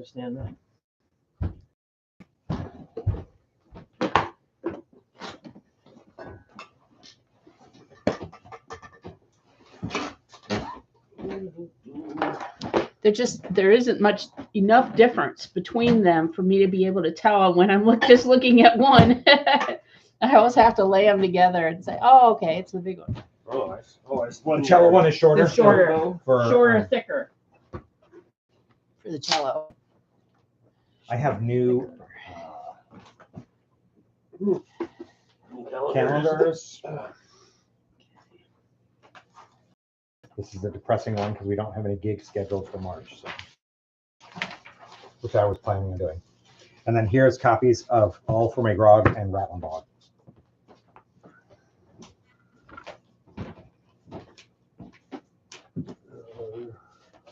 understand that. There isn't much enough difference between them for me to be able to tell when I'm just looking at one. I always have to lay them together and say, oh, okay, it's the big one. Oh, it's The cello one is shorter. It's shorter, For, thicker for the cello. I have new calendars. This is a depressing one because we don't have any gigs scheduled for March, so, which I was planning on doing. And then here's copies of All for My Grog and Rattlin' Bog.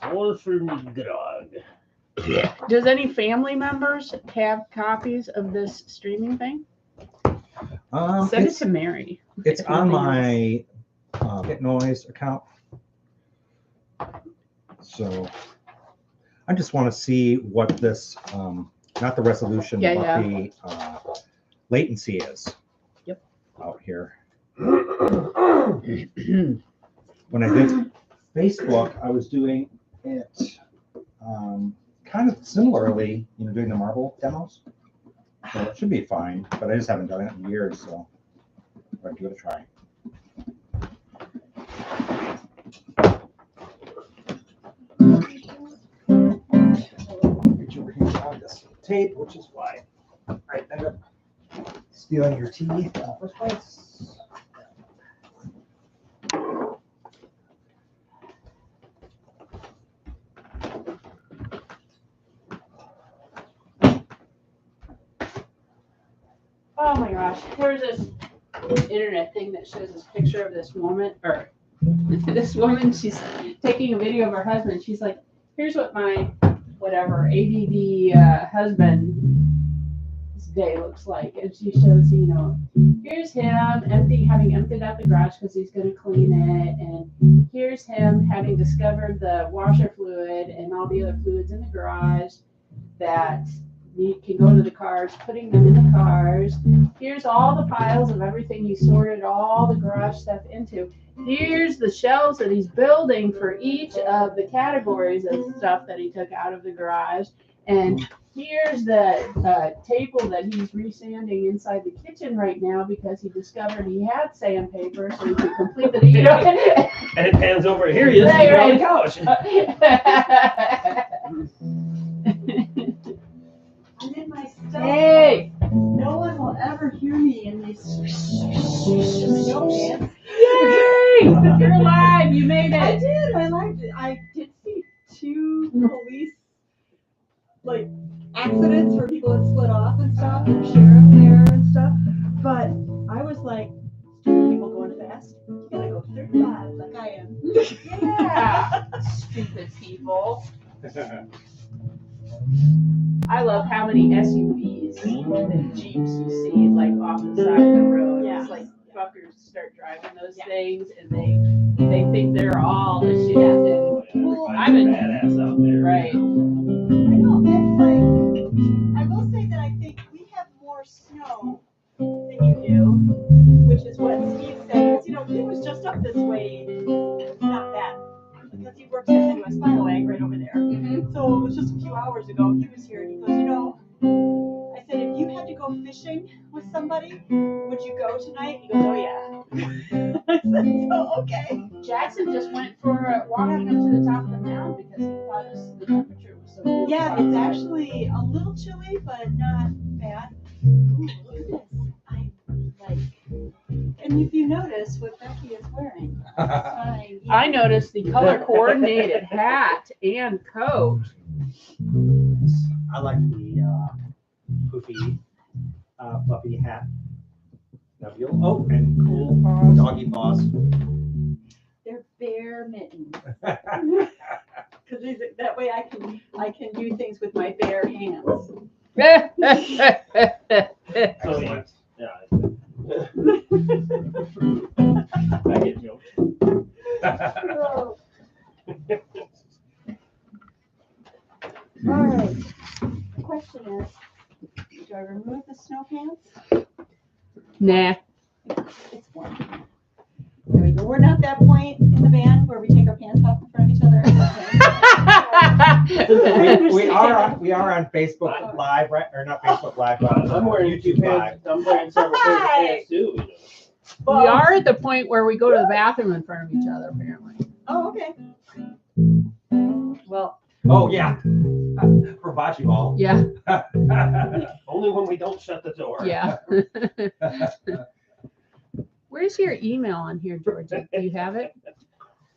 All for me grog. Does any family members have copies of this streaming thing? Send it to Mary. It's on my Get Noise account. So I just want to see what this, not the resolution, but the latency is. Yep. Out here. When I did Facebook, I was doing it kind of similarly, doing the marble demos. So it should be fine, but I just haven't done it in years, so I'll give it a try. This tape, which is why I ended up stealing your tea in the first place. Oh my gosh, there's this internet thing that shows this picture of this woman, or this woman, she's taking a video of her husband. She's like, here's what my whatever ADD husband's day looks like, and she shows, here's him having emptied out the garage because he's going to clean it, and here's him having discovered the washer fluid and all the other fluids in the garage that can go to the cars, putting them in the cars. Here's all the piles of everything he sorted all the garage stuff into. Here's the shelves that he's building for each of the categories of stuff that he took out of the garage. And here's the table that he's resanding inside the kitchen right now because he discovered he had sandpaper, so he could complete the And it pans over. Here he is on the couch. I'm in my stuff. Hey! No one will ever hear me in these pants. Yay! You're alive! You made it! I did. I liked it. I did see 2 police accidents where people had split off and stuff, and the sheriff there and stuff. But I was like, stupid people going fast. You gotta go 35 like I am. Yeah! Stupid people. I love how many SUVs and Jeeps you see off the side of the road. Yeah. It's like fuckers start driving those things and they think they're all the shit. And I'm a badass out there. Right. I know, that's I will say that I think we have more snow than you do, which is what Steve said, because he was just up this way, not that, because he works at the US Bioag right over there. Mm-hmm. So it was just a few hours ago, he was here and he goes, I said, if you had to go fishing with somebody, would you go tonight? He goes, oh yeah. I said, so okay. Jackson just went for walking up to the top of the mountain because he thought the temperature was so good. Yeah, it's actually a little chilly, but not bad. Ooh, look at this. I like. And if you notice what Becky is wearing, I noticed the color coordinated hat and coat. I like the poofy, fluffy hat. Oh, and cool doggy paws. they're bear mittens. Because that way I can do things with my bare hands. Excellent. Yeah. I get jokes. All right. question is, do I remove the snow pants? Nah. It's warm. There we go. We're not that point in the band where we take our pants off in front of each other. We are on Facebook Live, right? Or not Facebook Live, but I'm wearing YouTube Live. I'm wearing several pairs of pants too. You know. We are at the point where we go to the bathroom in front of each other, apparently. Oh, okay. Well, Oh, yeah. For bocce ball. Yeah, Only when we don't shut the door. yeah. Where's your email on here, Georgie? Do you have it?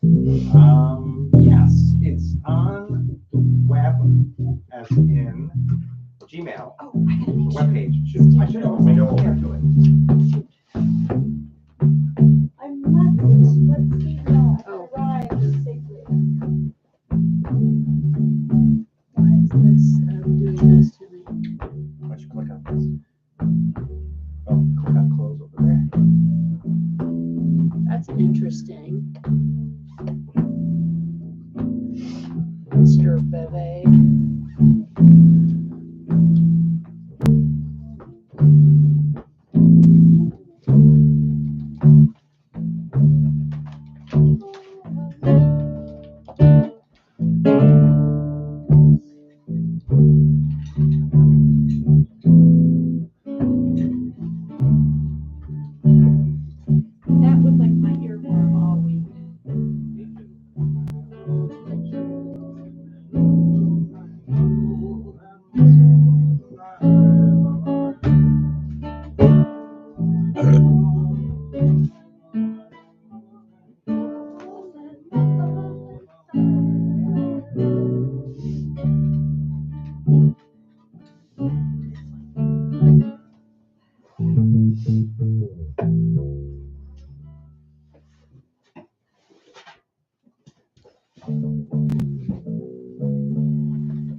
Yes, it's on the web, as in Gmail, oh, I gotta the make sure. webpage. I should have opened over to it. I'm not, let's see, no, I Oh. arrived safely. Why is this doing this to me? Why don't you click on this? Oh, click on close over there. That's interesting. Mr. Beve. That was like my earworm all week.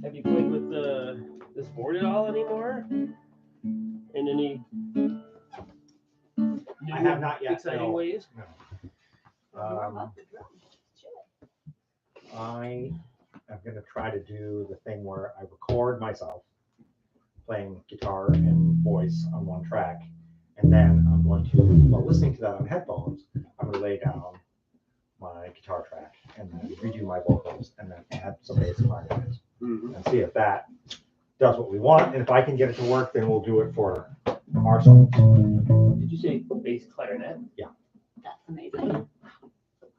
Have you played with this board at all anymore? In any new, I have not yet, exciting no. ways? Warm up the drum. Shit. I am going to try to do the thing where I record myself playing guitar and voice on one track, and then I'm going to, while listening to that on headphones, I'm going to lay down my guitar track and then redo my vocals and then add some bass and harmonies Mm-hmm. and see if that does what we want. And if I can get it to work, then we'll do it for our song. Did you say bass clarinet? That's amazing.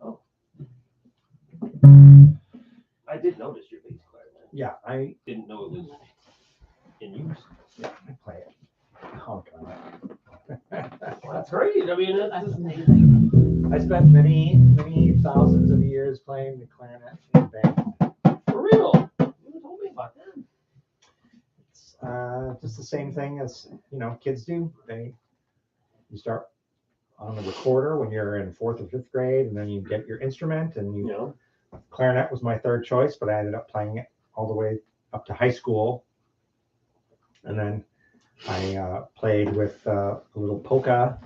Oh. I did notice your bass clarinet. Yeah, I Didn't know it was in use. play it. Honk on it. Well, that's great. I mean, That's that's amazing. I spent many thousands of years playing the clarinet in band. for real. You told me about that. It's just the same thing as kids do. You start on the recorder when you're in 4th or 5th grade, and then you get your instrument. And You know, clarinet was my third choice, but I ended up playing it all the way up to high school, and then I played with a little polka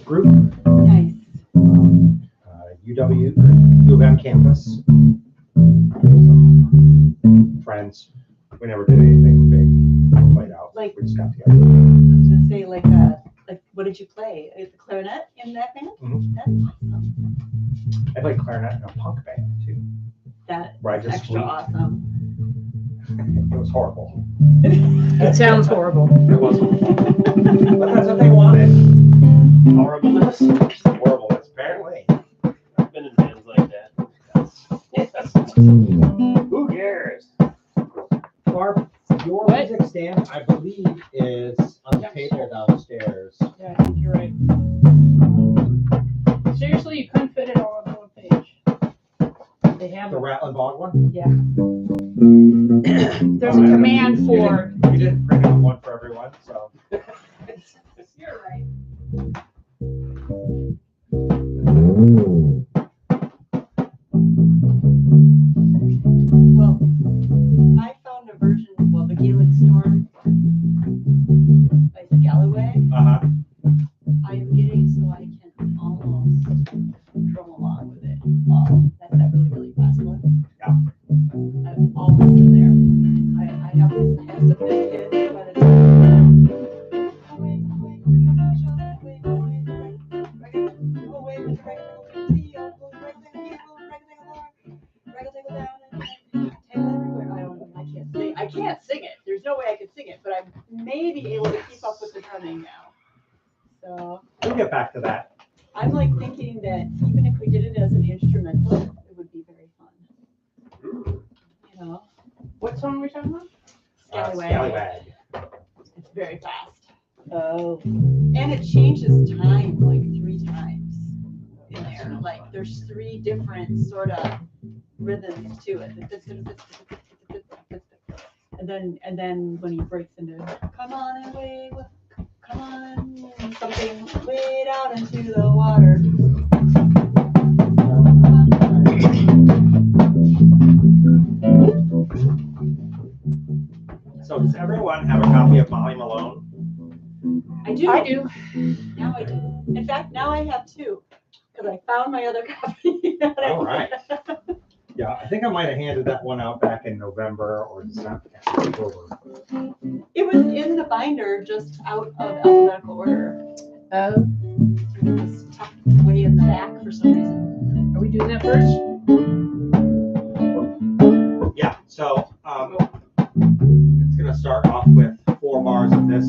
group. Nice. U of M campus. Some friends. We never did anything big. Played out. Like- We just got together. I was gonna say, like what did you play? The clarinet in that band? Mhm. That's awesome. I played clarinet in a punk band too. That Where I is just extra squeaked. awesome. It was horrible. It sounds horrible. It wasn't. But that's what they wanted. horribleness. Horribleness, apparently. I've been in bands like that. Who cares? Barb, your What? music stand, I believe, is on the table downstairs. Yeah, I think you're right. Seriously, you couldn't fit it all on one page. They have The a, Rattling Bog one? there's a command for. You didn't print out one for everyone, so. You're right. Well, I found a version, well, the Gaelic Storm by Galloway. Uh-huh. I am getting so I can almost drum along with it. That's that really, really fast one. Yeah. I'm almost there. I have some biscuits by the time. Away, away, away, away with the regular tea, regular down and tail everywhere. I can't sing it. There's no way I could sing it, but I'm maybe able to keep up with the drumming now. So We'll get back to that. I'm like thinking that even if we did it as an instrumental, it would be very fun. You know, What song are we talking about? Scallywag. Scallywag. It's very fast. Oh. And it changes time like 3 times in there. Like there's 3 different sort of rhythms to it. And then when he breaks into come on and wave, come on, something way down into the water. So does everyone have a copy of Molly Malone? I do. I do. Now I do. In fact, now I have 2 because I found my other copy. All right. Yeah, I think I might have handed that one out back in November or December. October. It was in the binder, just out of alphabetical order. Oh, It was tucked way in the back for some reason. are we doing that first? Yeah, so it's going to start off with 4 bars of this.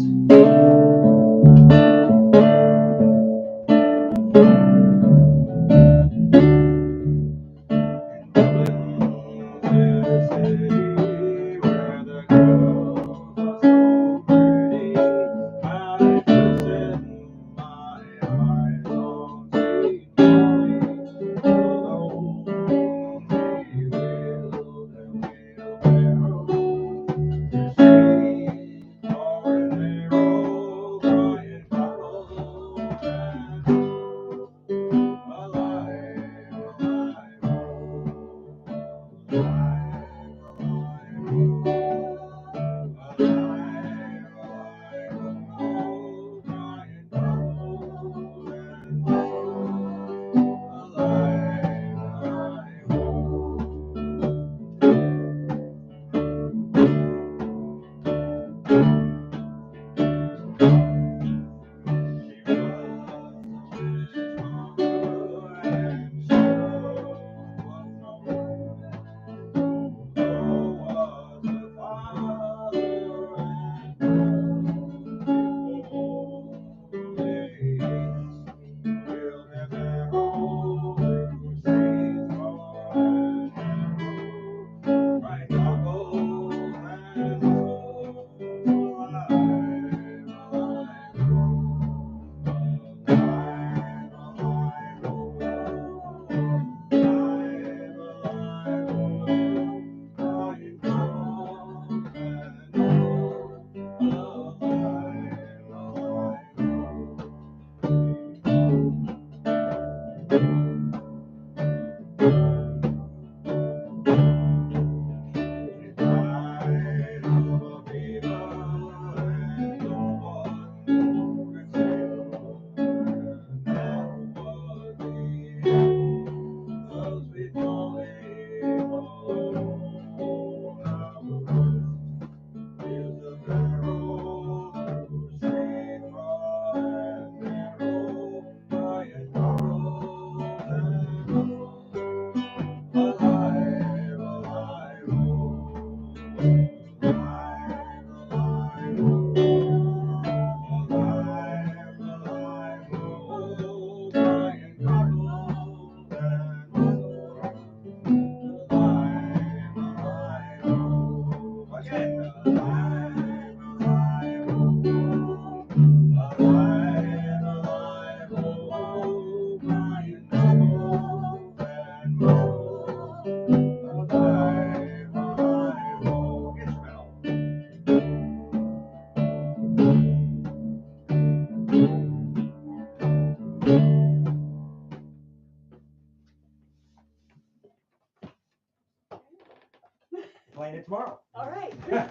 Playing it tomorrow. All right. Work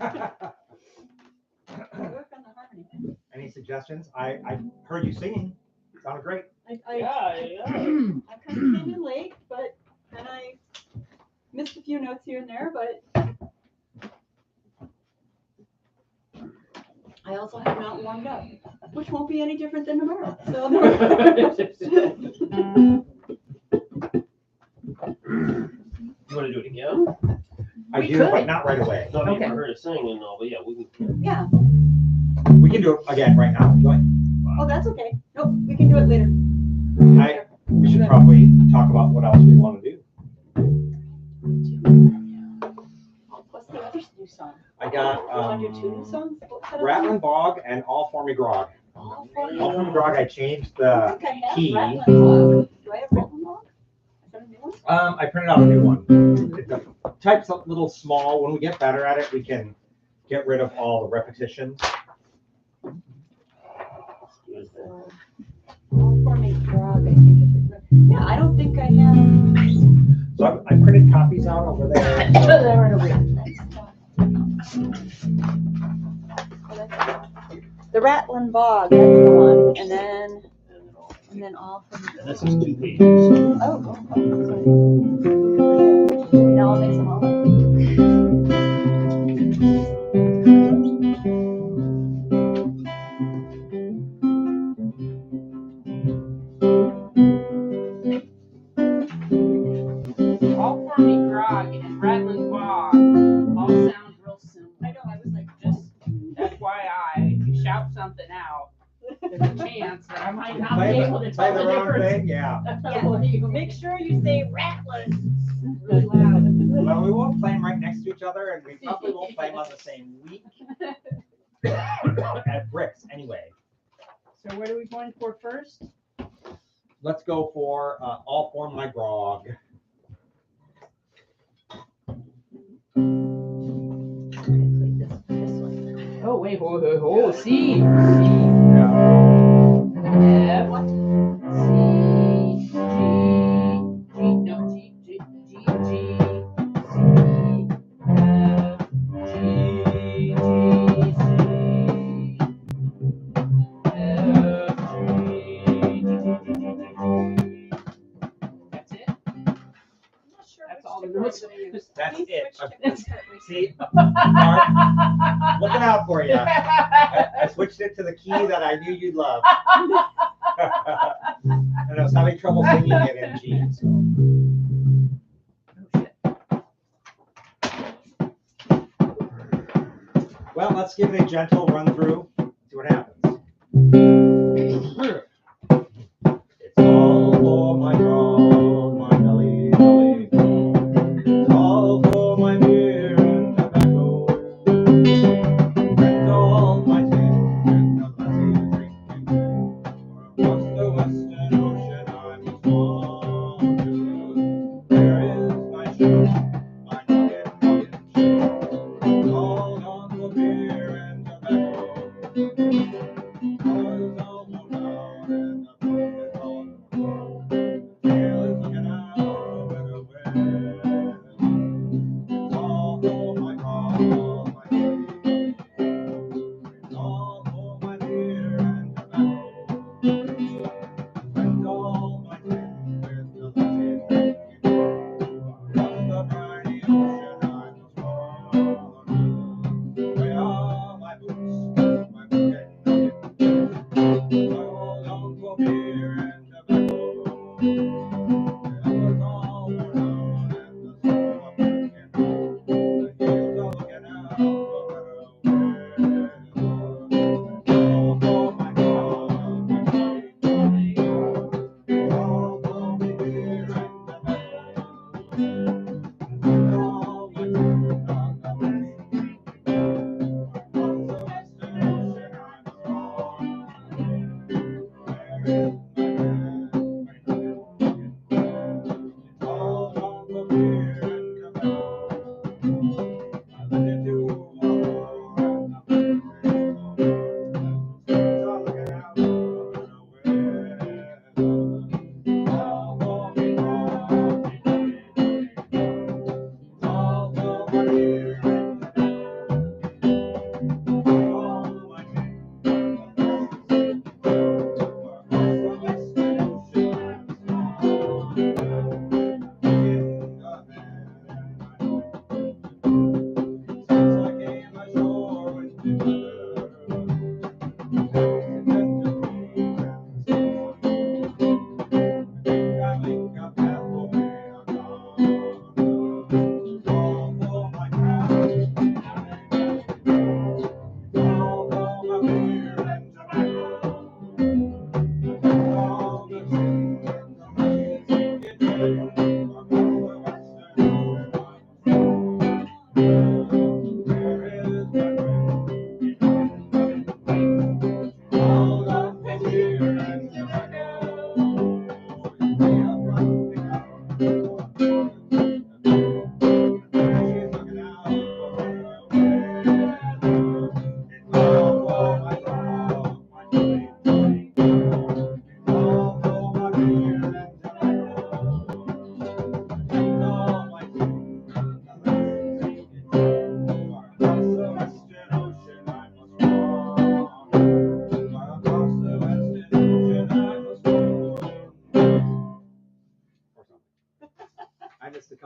on the harmony. Any suggestions? I heard you singing. Sounded great. I Yeah. kind of came in late, but then I missed a few notes here and there, but I also have not warmed up, which won't be any different than tomorrow. So You want to do it again? I We do, could. but not right away. No, I mean, Okay. for her to sing and all, but yeah, we can. yeah. We can do it again right now. Go ahead. Oh, that's okay. Nope, we can do it later. We should probably talk about what else we want to do. What's the other new song? I got You want to do 2 new songs? What's that other Rattlin' one? Bog and All For Me Grog. All for me. All For Me Grog, I changed I the think I have key. Rattlin' Log. Do I have Rattlin' Log? Is that a new one? I printed out a new one. The type's a little small. When we get better at it, we can get rid of all the repetitions. All for me, Grog, I think it's yeah, I don't think I have. So I printed copies out over there. So they were in a week. The Rattlin' Bog, that's the one, and then all for me. This is 2 pages. Oh, sorry. Now I'll mix them all up. All for me, grog and rattling bog all sound real similar. I know, I was like, Just FYI, if you shout something out, there's a chance that I might not be able to Play tell the the wrong difference. thing, yeah. What do you make sure you say Rattlin' really loud? Well, we won't play them right next to each other, and we probably won't play them on the same week. At Bricks, anyway. So what are we going for first? Let's go for All For My Grog. This one. Oh wait, C. Yeah. F. What? C. G. No, G. C. F. G. That's it? I'm not sure That's which all the sticker I'm notes. gonna use. That's Please it. switch stickers quickly. See, Mark, looking out for you. I switched it to the key that I knew you'd love. And I was having trouble singing it in G. So. Well, let's give it a gentle run through. See what happens. It's all for my grog, my belly, belly. It's all for my beer and tobacco. And all my sins and the blessed drinking. Across the western ocean I was born to. Where is my ship, my noggin ship? All gone for beer and tobacco. Was all for now.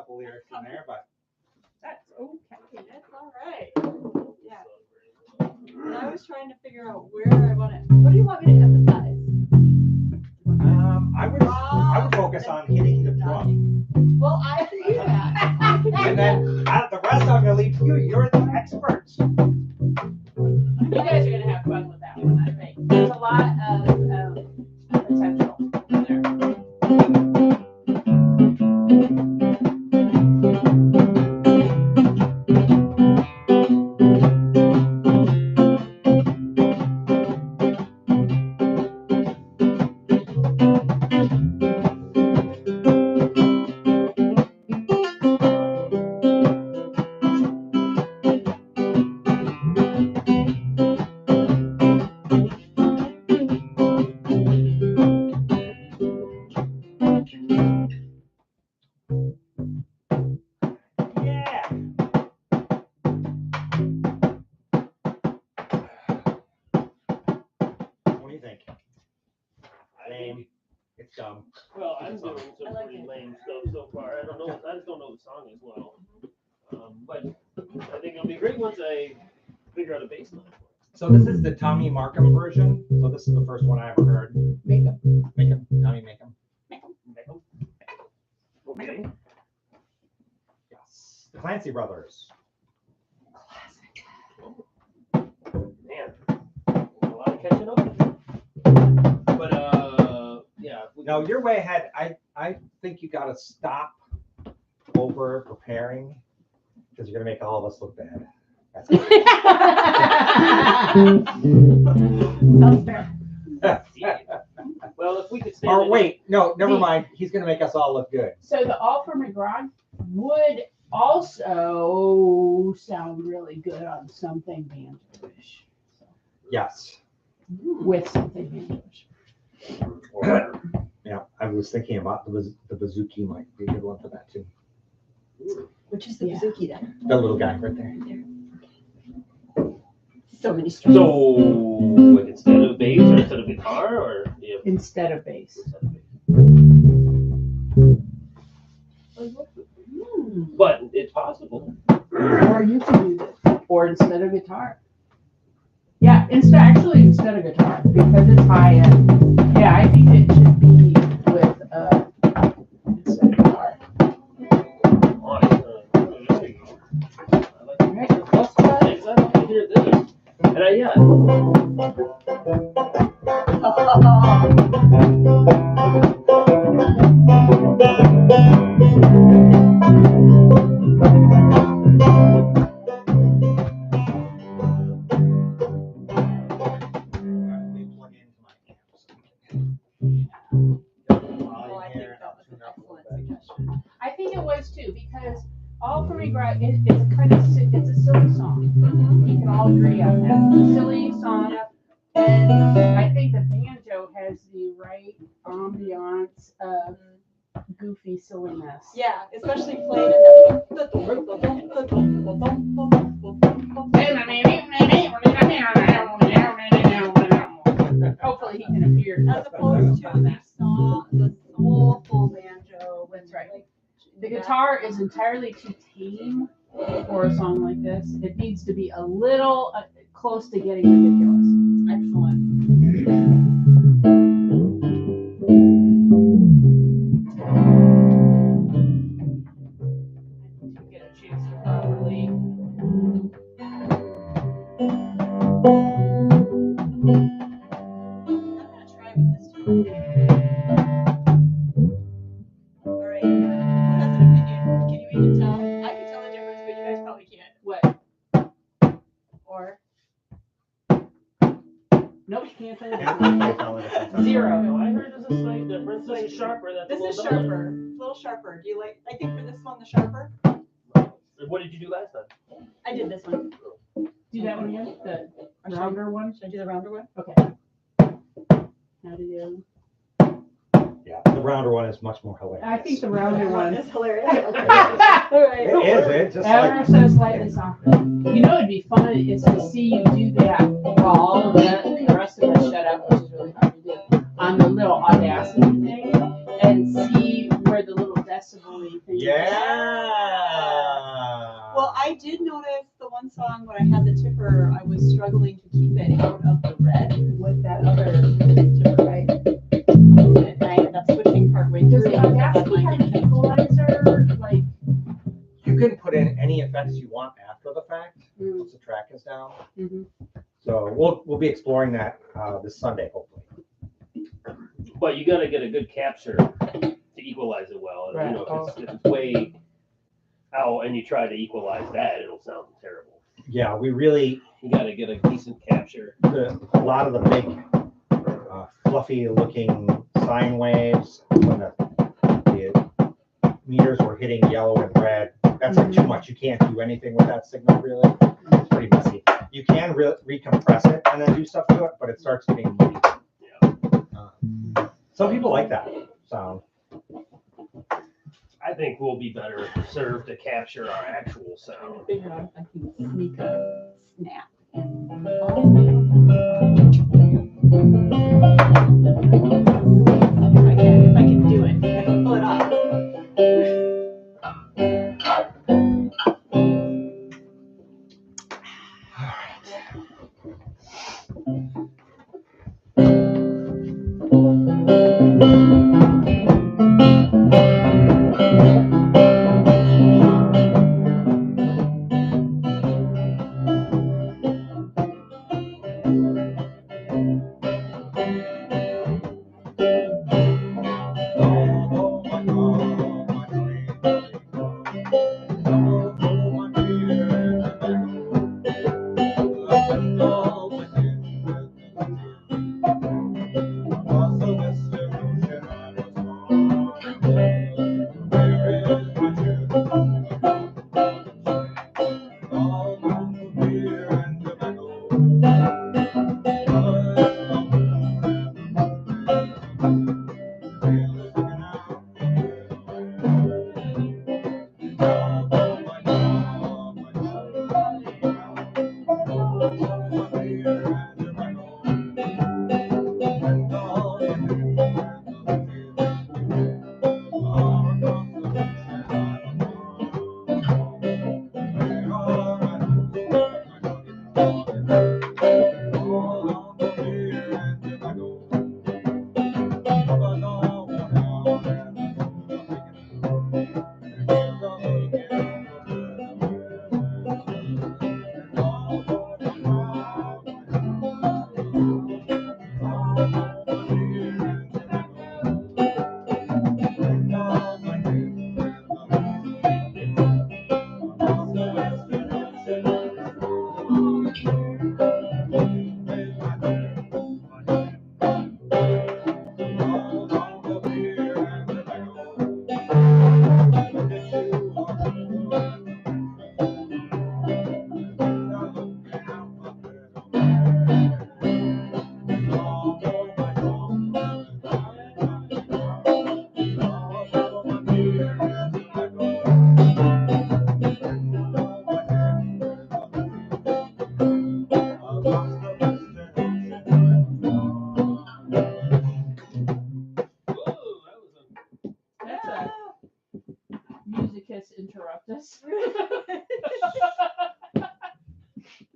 couple lyrics in there, but That's okay. That's all right. Yeah. And I was trying to figure out where I want to. What do you want me to emphasize? I would focus on hitting the drum. Well, I can do that. And then the rest I'm gonna leave to you. You're the experts. You guys are gonna have fun with that one, I think. There's a lot of potential there. Yeah. What do you think? Lame. It's dumb. Well, I'm doing some I like pretty it. lame stuff so far. I just don't know the song as well. But I think it'll be great once I figure out a bass line. So this is the Tommy Markham version. So this is the first one I ever heard. Make them. Make him. Tommy, make him. Okay. Yes. The Clancy Brothers. Man, a lot of catching up. But yeah. No, you're way ahead. I think you gotta stop over preparing because you're gonna make all of us look bad. That's Sounds fair. Well, if we could stay. Or wait, no, never mind. He's gonna make us all look good. So the All for McGraw would also sound really good on something banjo-ish. Yes. With something banjo-ish. Yeah, I was thinking about the Bazooki might be a good one for that too. Which is the Yeah. Bazooki then? The little guy right there. So many strings. So, like instead of bass or instead of guitar, or yeah, Instead of bass. instead of bass. Hmm. But it's possible. Or you can do this. Or instead of guitar. Yeah, actually instead of guitar, because it's high end. Yeah, I think it should be with instead of guitar. There you go. I like All right, close to that. it. I like to hear this. And yeah. Oh, I think that was an excellent suggestion. I think it was too, because All for McGraw, it's kind of it's a silly song. We can all agree on that. It's a silly song. And I think the banjo has the right ambiance of goofy silliness. Yeah, especially played in the. Hopefully he can appear. As opposed to the song, the soulful banjo. That's right. Like, The guitar is entirely too tame for a song like this. It needs to be a little close to getting ridiculous. excellent. To get a chance to properly. I'm gonna try with this too. All right. Who has an opinion? Can you even tell? I can tell the difference, but you guys probably can't. What? Or Nope, you can't tell the Yeah, difference. I tell it. Zero. No, I heard there's a slight difference. This is sharper. That's this a is little better. sharper, a little sharper. Do you like? I think for this one, the sharper. What did you do last time? I did this one. Do that one again? The rounder one? Should I do the rounder one? Okay. How do you? Yeah, the rounder one is much more hilarious. I think the rounder one. It's hilarious. It All right. is, it just Ever like so slightly softer. You know, it'd be fun is to see you do that while all of the rest of us shut up, which is really hard to do, on the little Audacity thing, and see where the little decibel thing is. yeah. had the tipper, I was struggling to keep it out of the red with that other tipper, right? And I ended up switching partway Does through. the Audacity have an equalizer? Like, You can put in any effects you want after the fact, once the track is down. Mhm. So we'll be exploring that this Sunday, hopefully. But you gotta get a good capture to equalize it well. Right. You know, if it's way out and you try to equalize that, it'll sound terrible. Yeah, we really, You gotta get a decent capture. a lot of the big fluffy looking sine waves, when the meters were hitting yellow and red, that's like too much. You can't do anything with that signal really. It's pretty messy. You can recompress it and then do stuff to it, but it starts getting muddy. Some people like that sound. I think we'll be better served to capture our actual sound. figure out if I can sneak a snap. If I can do it, I can pull it off. That's a musicus interruptus.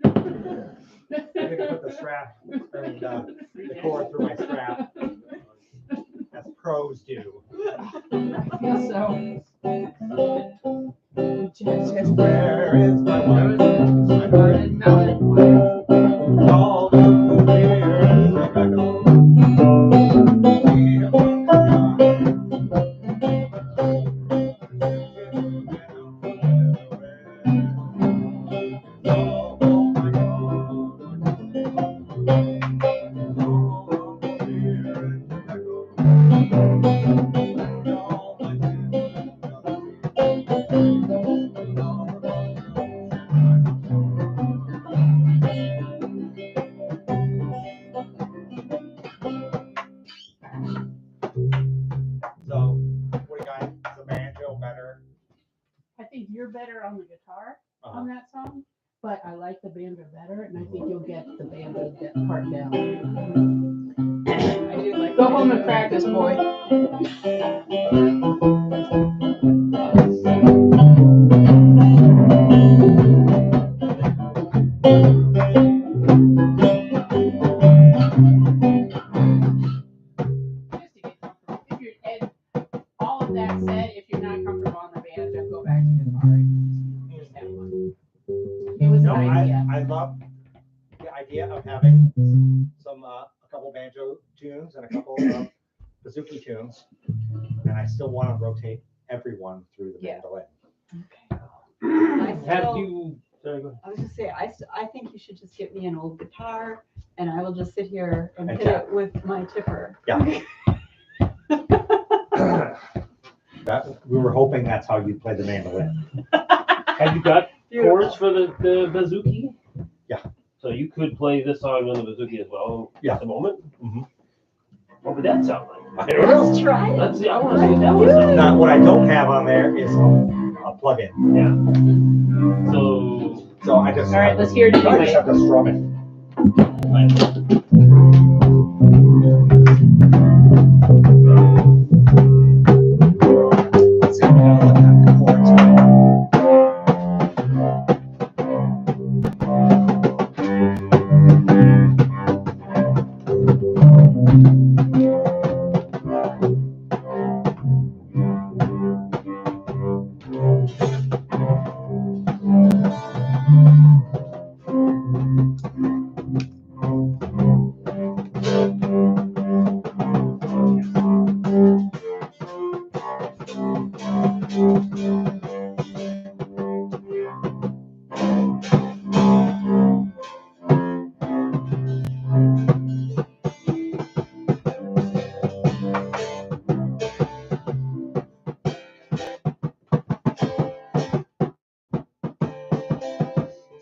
I didn't put the strap, the cord through my strap, as pros do. I feel so. Just Where is my wife? I didn't know it. All the years I go. So, what do you guys, is the banjo better? I think you're better on the guitar on that song, but I like the banjo better, and I think you'll get the banjo part down. I do like. Go home and practice, boy. Just to get comfortable. If you're, and all of that said, if you're not comfortable on the banjo, go back to guitar. Just have fun. It was No, an idea. I love the idea of having some a couple banjo tunes and a couple of bouzouki tunes, and I still want to rotate everyone through the Yeah. mandolin. Have still- you? Sorry, go ahead. I was just say, I think you should just get me an old guitar and I will just sit here and And hit it with my tipper. Yeah. We were hoping that's how you play the mandolin. Have you got Beautiful. chords for the bouzouki? Yeah. So you could play this song on the bouzouki as well. Yeah. At the moment. Mhm. What would that sound like? I don't know. Let's try it. Let's see. I want to see what that was. Now, what I don't have on there is a plug-in, Yeah. So I just All right, let's hear it I just anyway. have to strum it. Let's see, we gotta look at the chords.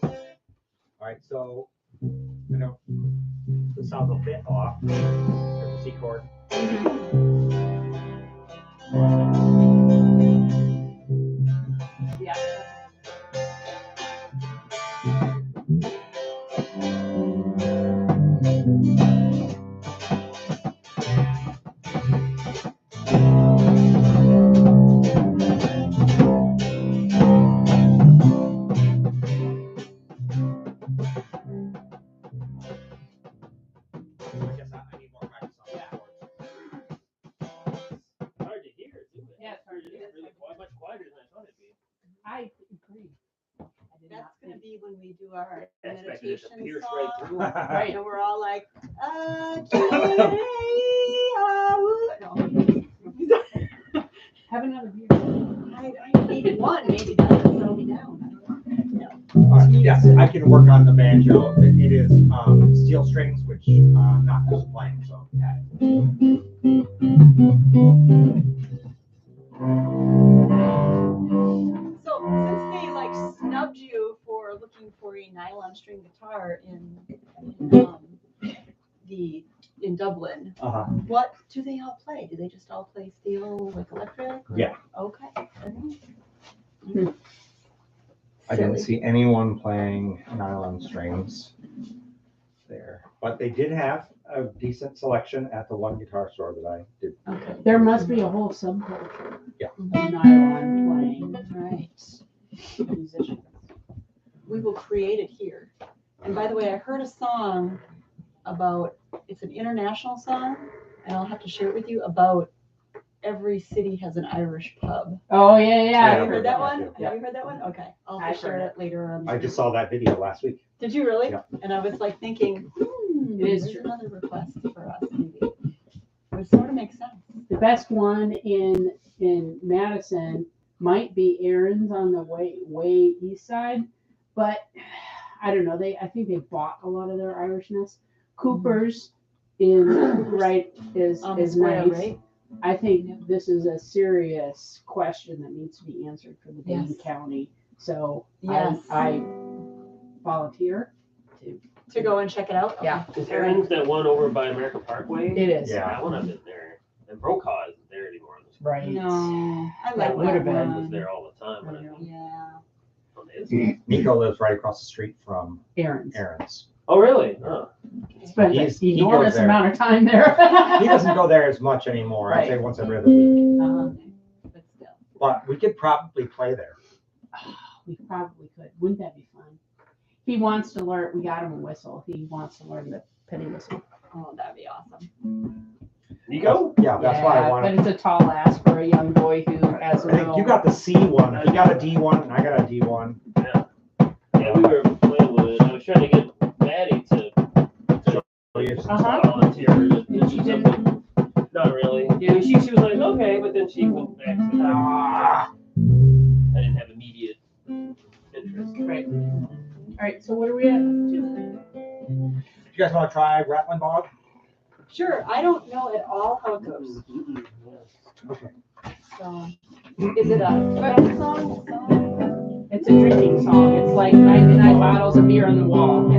All right, so I know the sound a bit off. There's a C chord. Yeah. I guess I need more practice on Yeah. the chords. hard to hear, isn't it? Yeah, it's hard to hear. It's really much quieter than I thought it'd be. I agree. I did That's not gonna think. be when we do our Expected it to meditation pierce song. right through. Right. And we're all like, no. Have another beer. I needed one, maybe that'll settle me down. All right, yes, I can work on the banjo. It is steel strings, which I'm not used to playing, so. So since they like snubbed you for looking for a nylon string guitar in Dublin, Uh-huh. what do they all play? Do they just all play steel like electric? or- Yeah. Okay. I didn't Silly. see anyone playing nylon strings there, but they did have a decent selection at the one guitar store that I did. Okay. There must be a whole subculture Yeah. of nylon playing Right. musicians. We will create it here. And by the way, I heard a song about, it's an international song, and I'll have to share it with you, about every city has an Irish pub. Oh, yeah, yeah. Yeah, Have you heard that one? too. Have you heard that one? Okay. I'll have I've to share heard it later on. I just saw that video last week. Did you really? Yeah. And I was like thinking, It is there's true. another request for us maybe. Which sort of makes sense. The best one in Madison might be Aaron's on the way east side, but I don't know. I think they bought a lot of their Irishness. Cooper's is right is On the is square, nice. right? I think this is a serious question that needs to be answered for the Dane Yes. County. So Yes. I volunteer. To go and check it out? Yeah. Is Aaron's that one over by American Parkway? It is. Yeah. That one I've been there. And Brokaw isn't there anymore. Right. No, I That like would've that been. I was one. there all the time. When I was Yeah. on the inside. Nico lives right across the street from Aaron's. Aaron's. Oh, really? Oh. Spent He's- an he goes enormous there. amount of time there. He doesn't go there as much anymore. I'd say once every other week. But still. But we could probably play there. We probably could. Wouldn't that be fun? He wants to learn. We got him a whistle. He wants to learn the penny whistle. Oh, that'd be awesome. You go? Yeah, that's why I But wanted. it's a tall ask for a young boy who has I think no. you got the C one. You got a D one, and I got a D one. Yeah. Yeah, we were playing with it. I was trying to get Maddie to volunteer to do She something. Not really. Yeah. She was like, okay, but then she went back to that. I didn't have immediate interest. Right. All right. So what are we at? You guys want to try Rattling Bog? Sure, I don't know at all how it goes. Okay. So, is it a folk song? It's a drinking song. It's like 99 bottles of beer on the wall.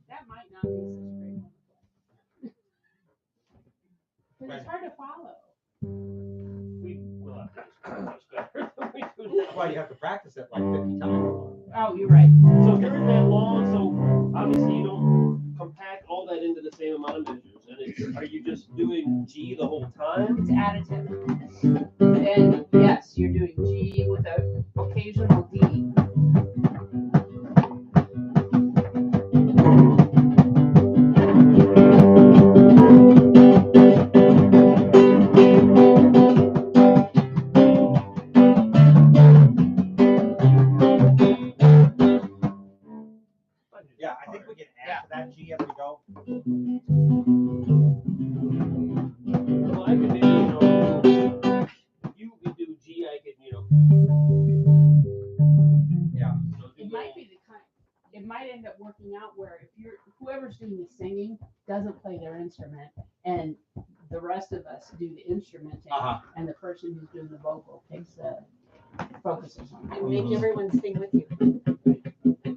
That might not be such a great one. Because it's hard to follow. We will have to do much better than we do now. Well, you have to practice it like 50 times. Oh, you're right. So if you're in that long, so obviously you don't compact all that into the same amount of measures. And it's, are you just doing G the whole time? It's additive. And yes, you're doing G with an occasional D. Yeah, I think we can add to that G as we go. Well, I could maybe, if you could do G, I could, Yeah. It might be the kind. It might end up working out where if you're whoever's doing the singing doesn't play their instrument, and the rest of us do the instrumenting, and the person who's doing the vocal takes the focuses on it. And make everyone sing with you.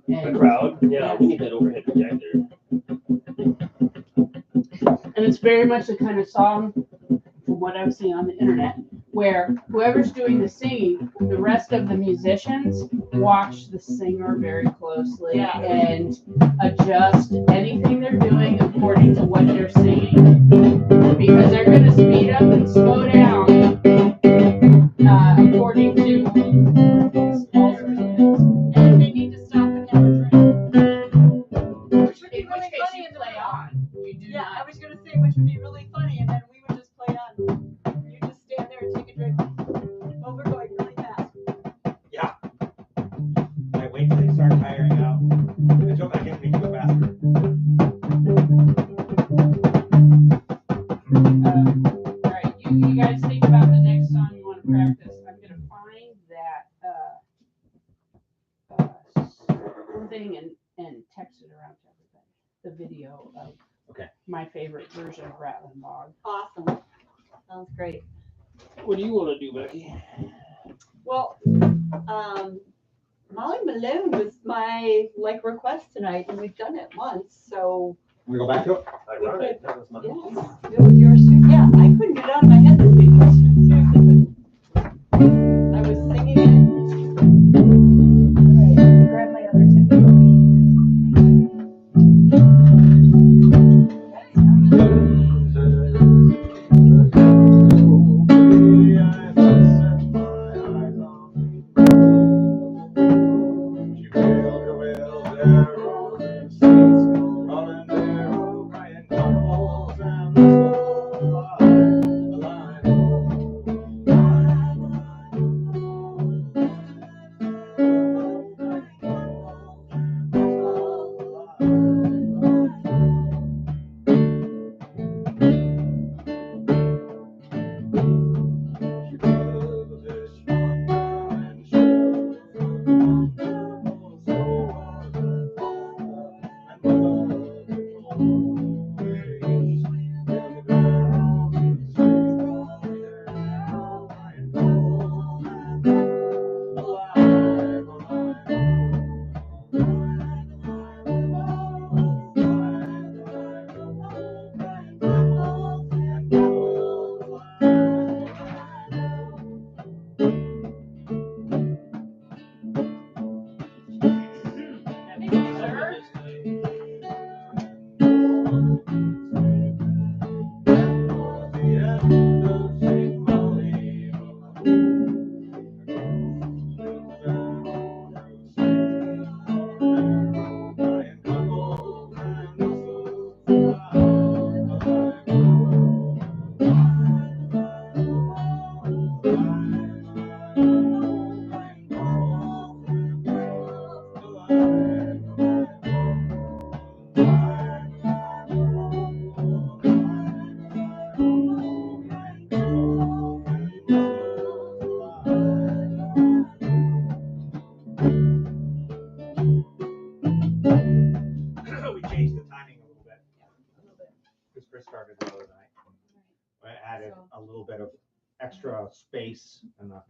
The crowd, yeah, we need that overhead projector. And it's very much the kind of song, from what I've seen on the internet, where whoever's doing the singing, the rest of the musicians watch the singer very closely and adjust anything they're doing according to what they're singing. Because they're going to speed up and slow down according to all sorts of things. And if they need to stop and have a drink, Which would be in which really case funny you in the play middle. on. You do Yeah, I not. was gonna say, which would be really funny, and then we would just play on. You just stand there and take a drink. Well, we're going really fast. Yeah. I wait till they start tiring out. The joke I get me to go faster. All right, you guys think about the next song you want to practice. I'm gonna find that thing and text it around to everybody. The video of my favorite version of Rattling Bog. Awesome. Sounds great. What do you want to do, Becky? Well, Molly Malone was my request tonight, and we've done it once, so Can we go back to it? Ironic. That was my yes, it was yours too. Yeah, I couldn't get it out of my head this week. Seriously, I was singing it. Right, grab my other We changed the timing a little bit. Because Chris started the other night. I added a little bit of extra space in the.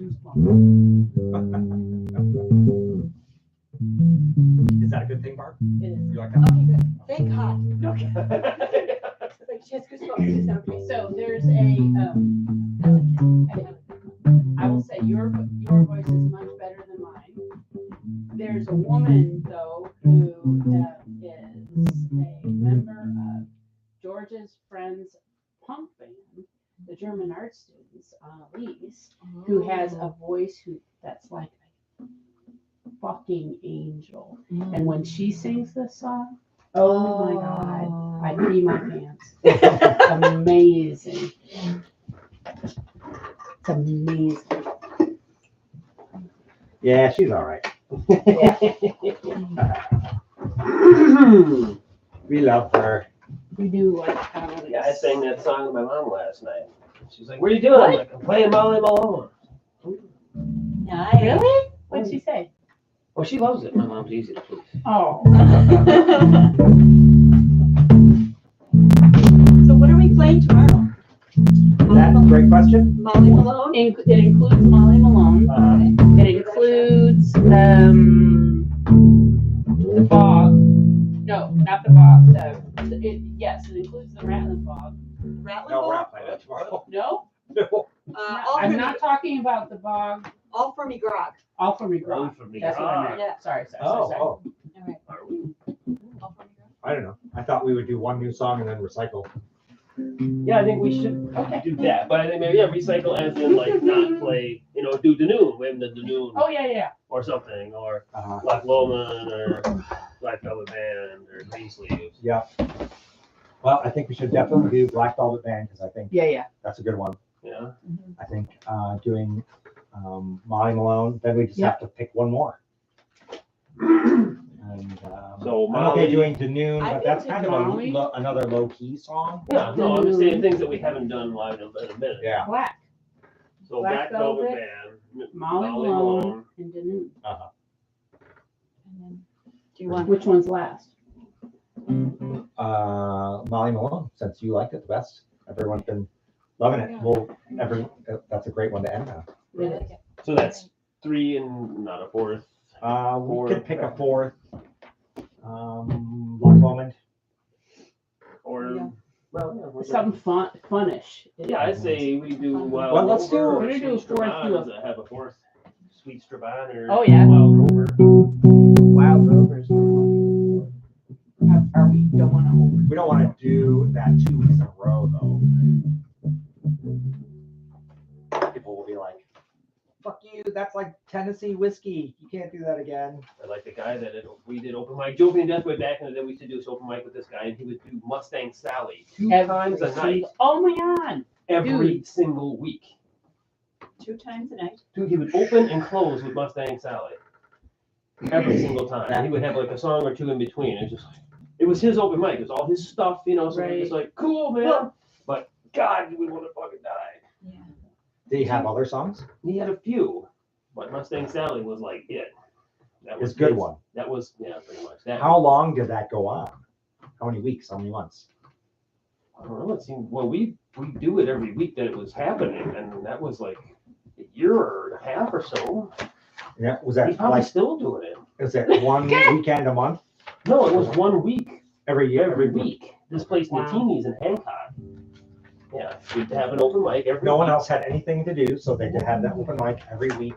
too small. Is that a good thing, Barb? It is. You like that? Okay, good. Thank God. Okay. It's like she has goosebumps. Is that okay? So there's I will say your voice is much better than mine. There's a woman though who is a member of George's Friends punk band, the German art students, Annalise, who has a voice that's like a fucking angel. And when she sings this song, oh my God, I pee my pants. It's amazing. It's amazing. Yeah, she's all right. We love her. We do like Yeah, I sang that song with my mom last night. She's like, "What are you doing?" I'm like, "I'm playing Molly Malone." Nice. Really? What'd she say? Oh, she loves it. My mom's easy to please. Oh. So what are we playing tomorrow? That's a great question. Molly Malone? It includes Molly Malone. It includes the Bog. No, not the Bog. Yes, it includes the Rattling Bog. Rattling No, we're Ball? not playing that tomorrow. No, No. All I'm for not talking about the Bog. All for me grog. All for me, All grog. for me, That's what I grog. meant. Yeah. Sorry. Oh, All right. Are we? All for me grog. I don't know. I thought we would do one new song and then recycle. Yeah, I think we should do that. But I think maybe recycle as in like not play, do Danoon, Wham the Danoon, Oh yeah. or something, or Uh-huh. Black Loman, or Black Velvet Band, or Green Sleeves. Yeah. Well, I think we should definitely do Black Velvet Band because I think Yeah. that's a good one. Yeah. I think doing Molly Malone, then we just have to pick one more. And So I'm okay Molly- doing Danoon, I but that's think kind of Molly- another low key song. Yeah, no, I'm just saying things that we haven't done live in a minute. Yeah. Black, So Black Black Velvet Velvet, Band, Molly Malone, and Danoon. Uh-huh. And then, do you want? Which one's last? Molly Malone, since you liked it the best. Everyone's been loving it. Well, that's a great one to end on. I like it. So that's 3 and not a 4th. We could pick a 4th. Black Moment. Or, Yeah. well, yeah, we're Something funnish. Yeah, I'd say we do Wild Well, let's do- Rover, we're gonna do a Sweet fourth, Strabane, do a- does it have a 4th? Sweet Strabane or Oh, yeah. Wild Rover? Wild Rovers. Are we don't want to? We don't want to do that 2 weeks in a row, though. People will be like, fuck you, that's like Tennessee whiskey. You can't do that again. I like the guy we did open mic. Joe and Death way back in the day. We used to do this open mic with this guy, and he would do Mustang Sally 2 times a night, Oh my God. every single week. 2 times a night. Dude, he would open and close with Mustang Sally every single time. And he would have like a song or 2 in between. It was his open mic. It was all his stuff, So we're just like, cool, man. Well- But God, we want to fucking die. Yeah. Do you have other songs? He had a few, but Mustang Sally was like it. That It's a good his- one. That was pretty much that. How long did that go on? How many weeks? How many months? I don't know. It seemed we do it every week that it was happening, and that was like a year and a half or so. Yeah, was He's that probably like, still doing it. is it one weekend a month? No, it was 1 week Every year? every week. This place, Wow. Natini's in Hancock. Yeah, we'd have an open mic every. No one week. else had anything to do, so they could have that open mic every week,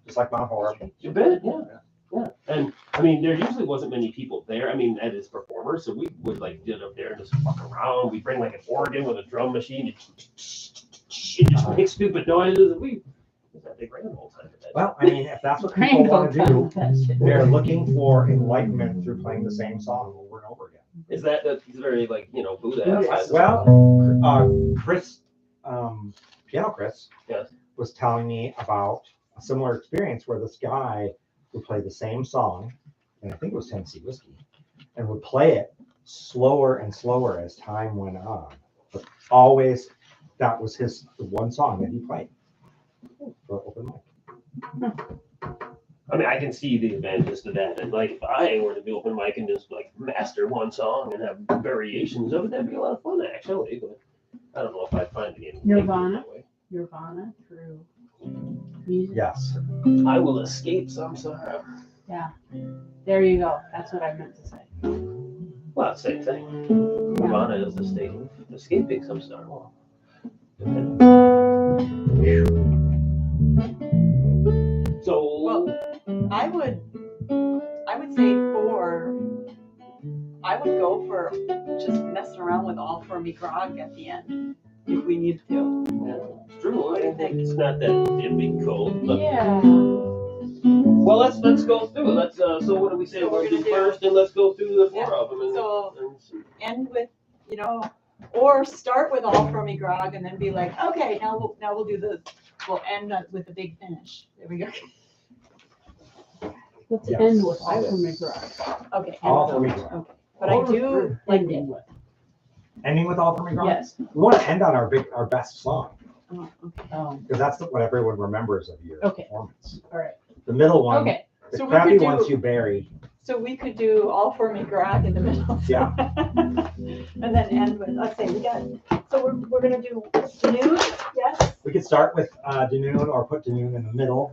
just like Mount Horeb. You bet, yeah. And I mean, there usually wasn't many people there. I mean, at his performers, so we would like get up there and just fuck around. We bring like an organ with a drum machine and just make stupid noises. We had the grand old time. Of that. Well, I mean, if that's what people want to do, do. they're looking for enlightenment through playing the same song over and over again. Is that's very like Buddha? Buddhist. Well, Chris, Piano Chris, Yes. was telling me about a similar experience where this guy would play the same song, and I think it was Tennessee Whiskey, and would play it slower and slower as time went on. But always, that was the one song that he played for open mic. I mean, I can see the advantages to that. And like, if I were to do open mic and just like master one song and have variations of it, that'd be a lot of fun actually. But I don't know if I'd find it. Nirvana? Nirvana through music. Yes. I will escape samsara. There you go. That's what I meant to say. Well, same thing. Nirvana is the state of escaping samsara. So I would say I would go for just messing around with all for me grog at the end if we need to. yeah, it's true. I think it's not that it'd be cold. But Yeah. well, let's go through. Let's so what do we say So we're we're gonna do gonna do- first, and let's go through the four Yeah. of them. And, So- and End with, or start with all for me grog and then be like, okay, now we'll end with the big finish. There we go. Let's Yes. end with all for me garage. Okay. All end for me with- grog. Okay. But I do like Ending it. with. Ending with all for me grog? Yes. We want to end on our best song, Oh, okay. because that's what everyone remembers of your Okay. performance. All right. The middle one, Okay. the So we crappy could do- ones you bury. So we could do all for me grog in the middle. Yeah. And then end with, let's say we're gonna do noon, yes? We could start with Danoon or put Danoon in the middle.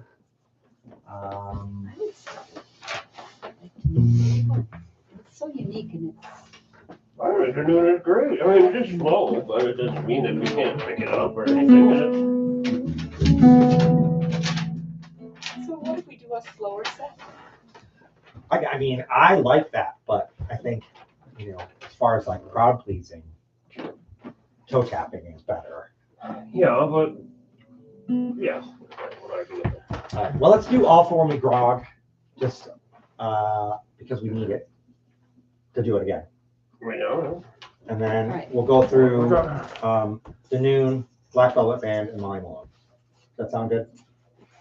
It's so unique and all right, they're doing it great. I mean, it's slow, but it doesn't mean that we can't pick it up or anything. so what if we do a slower set? I mean, I like that, but I think, as far as like crowd pleasing, toe tapping is better. Yeah, but yeah. We'll argue with that. All right, well, let's do all for me grog, just because we need it to do it again. Right now. And then Right. we'll go through Danoon, Black Velvet Band, and Molly Malone. Does that sound good?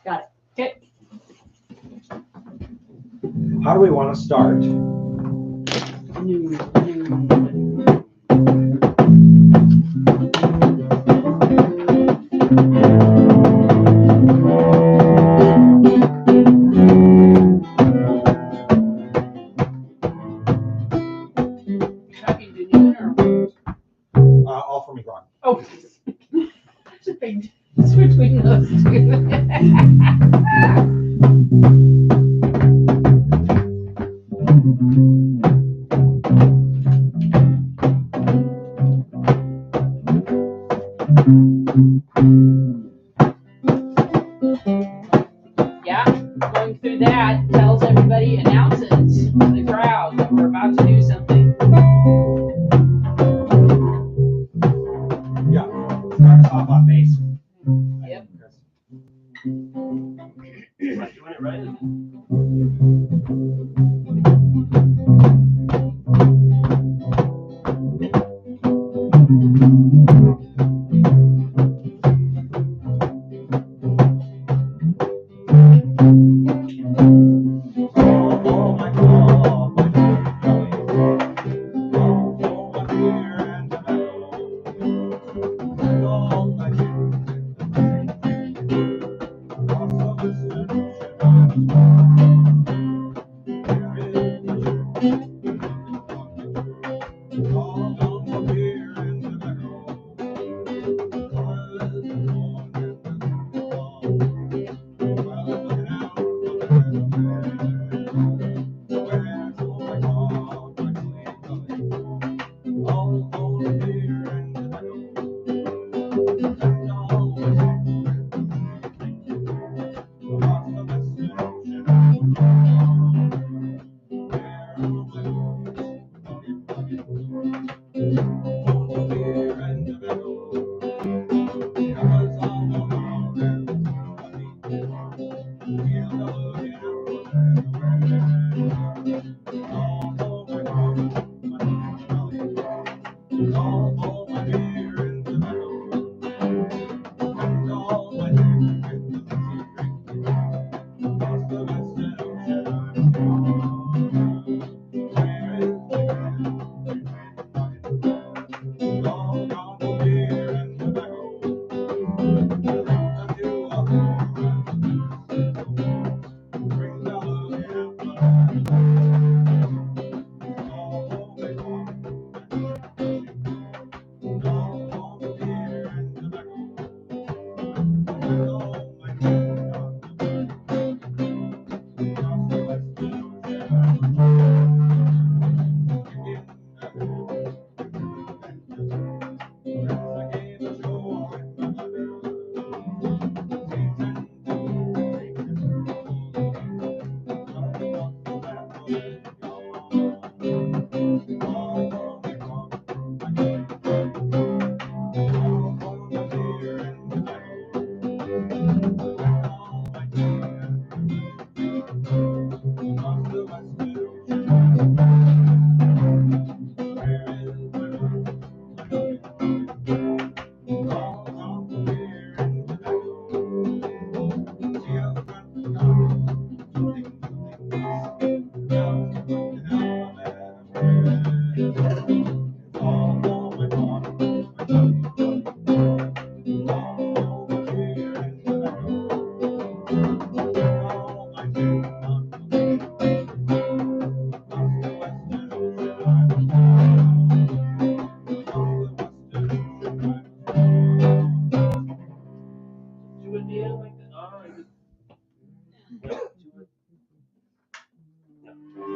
Got it. Okay. How do we want to start? Talking to you or All for me grog. oh, it's a big switch between those two. Yeah, going through that tells everybody, announces to the crowd that we're about to do something. Yeah. Start us off on bass. Yep. Am I doing it right?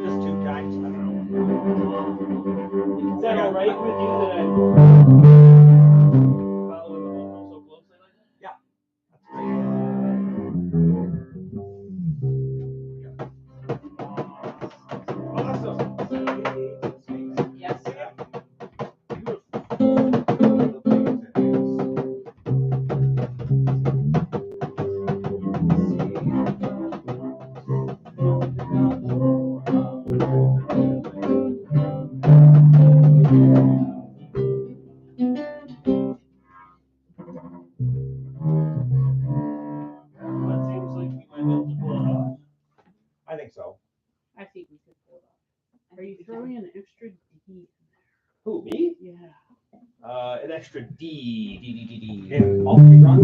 Just two giants. Is that all right with you that I'm following the vocal so closely like that? Yeah, that's great. Awesome. Yes. That seems like we might be able to pull it off. I think so. I think we could pull it off. Are you throwing an extra D? Who, me? Yeah. An extra D, D, D, D, D. And all three wrong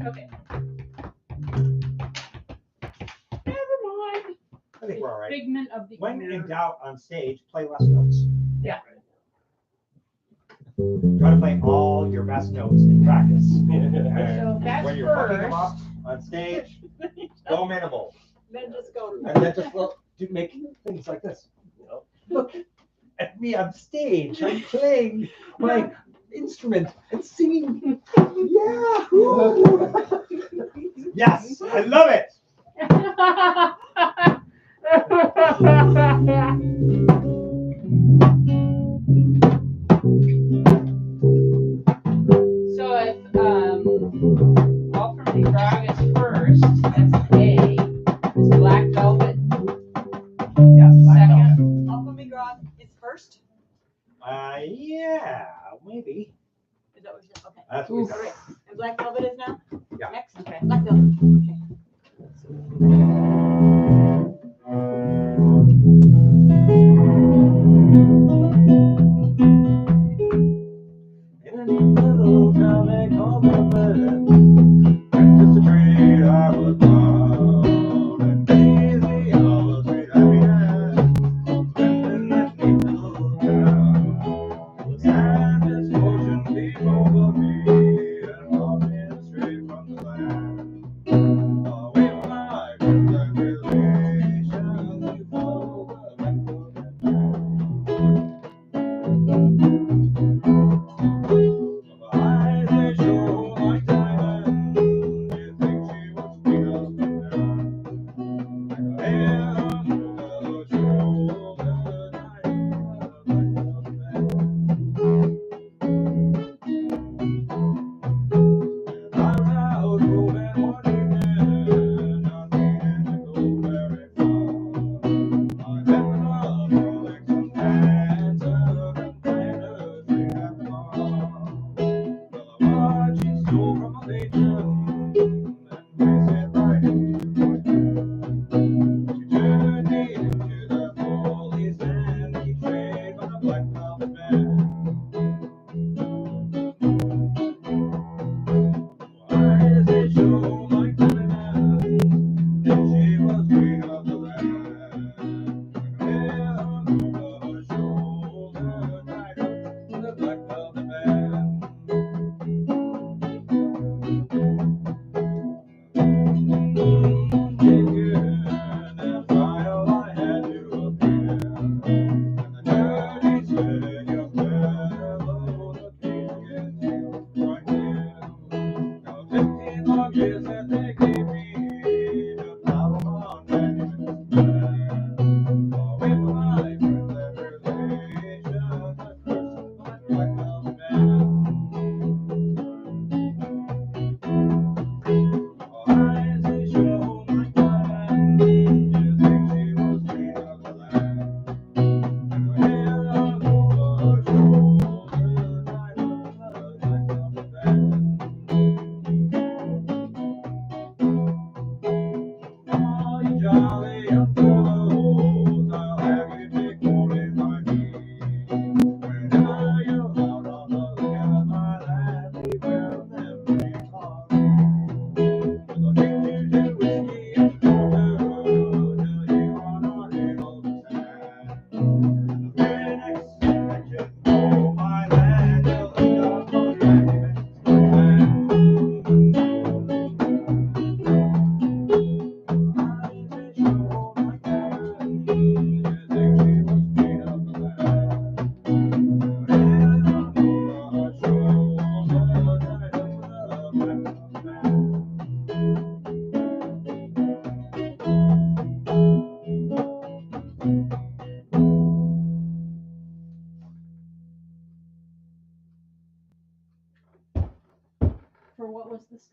Okay. Never mind. I think we're all right. Figment of the When in imagination. doubt on stage, play less notes. Yeah. Try to play all your best notes in practice. So And that's when you're hooking them first. up on stage, go minimal. Then just go. And then just make things like this. Yep. Look at me on stage. I'm playing my instrument and singing. Yeah. Yes, I love it. So if All From the Grog is first, that's A. Is Black Velvet Yes, second? Alpha Migrog is first. Yeah, maybe. Is that what you said? Okay. That's what we Oof. got. Okay. And Black Velvet is now? Yeah. Next? Okay. Black Velvet. Okay. In a neat little town they call Napper, just a tree I was proud and daisy all the sweet happiness. In that neat little town, sad misfortune came over me.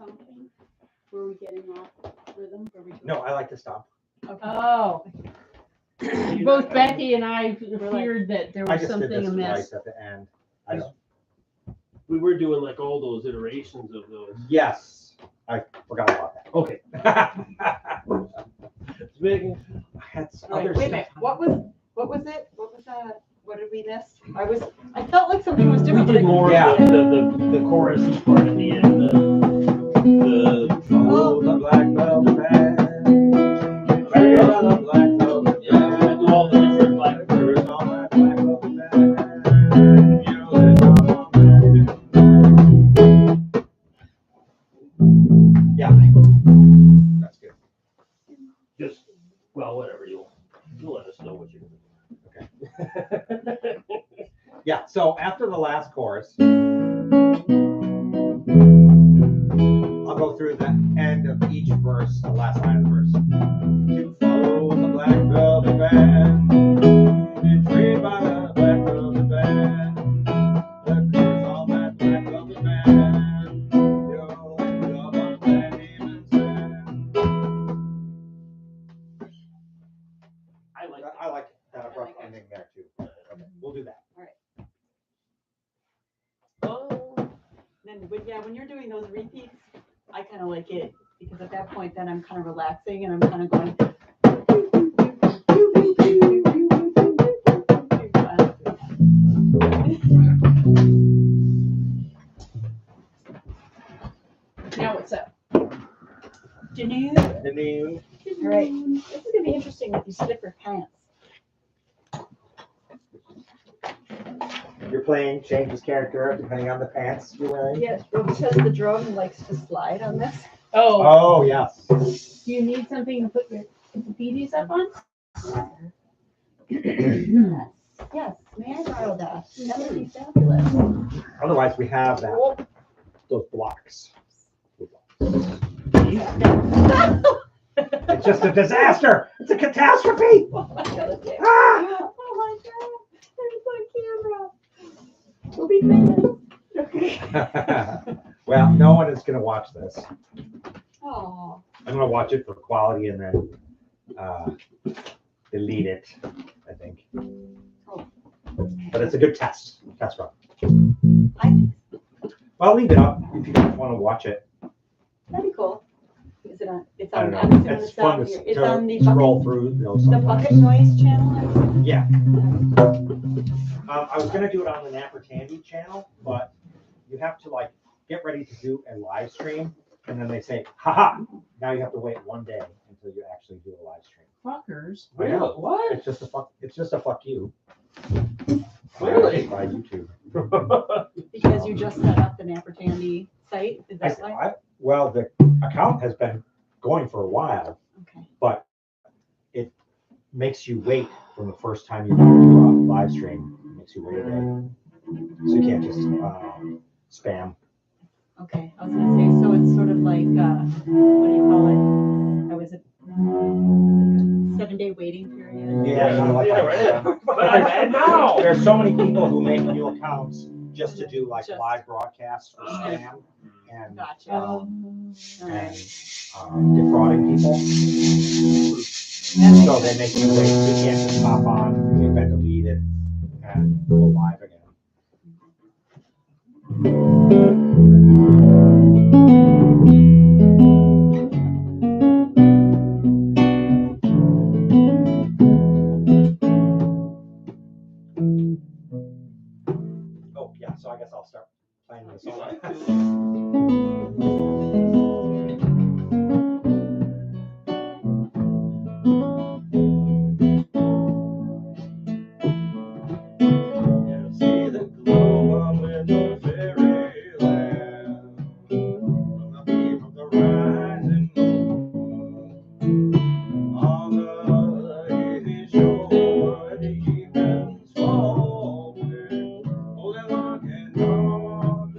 something? Were we getting off rhythm? Were we No, I like to stomp. Okay. Oh. Both Becky and I feared that there I was just did something this amiss. right at the end. I don't. We were doing like all those iterations of those. Yes, I forgot about Okay. that. It's big. I had some All right, other wait a stuff. minute, what was it? What was that? What did we miss? I felt like something was We different. did more Yeah. of the chorus part in the end. Oh, the black velvet band. Play on the black velvet Yeah, we band. do all the different black. Birds on that black velvet band. You live on that. Yeah. That's good. Just, well, whatever, you'll let us know what you're gonna do. Okay. Yeah, so after the last chorus, I'll go through the end of each verse, the last line of the verse. To follow the black velvet band, intrigued by the black velvet band, the curse on that black velvet band, you'll end up on that demon sand. I like that abrupt ending there too. Okay, we'll do that. Then when you're doing those repeats, I kind of like it because at that point then I'm kind of relaxing and I'm kind of going. Now what's up? Janine. The name. All right, this is gonna be interesting with these slipper pants. You're playing changes character depending on the pants you're wearing. Yes, well, because the drum likes to slide on this. Oh, Oh yes. do you need something to put your PDs up on? Yes, may I borrow that? That would be fabulous. Otherwise, we have that. Those blocks. It's just a disaster. It's a catastrophe. Oh my God. Ah! Oh my God. There's my camera. We'll be famous. Well, no one is going to watch this. Oh. I'm going to watch it for quality and then delete it, I think. Oh. But it's a good test run. I, Well, leave it up if you want to watch it. that'd be cool. Is it on? It's I on. don't I'm know. assuming It's fun to it's on the scroll bucket, through those. the bucket noise channel. Yeah. I was going to do it on the Napper Tandy channel, but you have to like get ready to do a live stream, and then they say, haha, now you have to wait one day until you actually do a live stream. Fuckers. I know. What? It's just a fuck you. Really? By YouTube. Because you just set up the Napper Tandy site. Is that why? Well, the account has been going for a while, Okay. but it makes you wait from the first time you do a live stream. It makes you wait a day. So you can't just spam. Okay. I was gonna say, so it's sort of like what do you call it? How is it? Like a 7-day waiting period. Yeah, kind of like Yeah, that. right. But I'm mad now. There's so many people who make new accounts just to do like Just- live broadcasts for spam and Gotcha. and Alright. defrauding people. So they make you wait. You can't just hop on. You've been deleted and go live again. Oh yeah, so I guess I'll start playing the song. You see the glow on window fairyland, from the beam of the rising moon, on the hazy shore, the evening's falling, holding lock and on.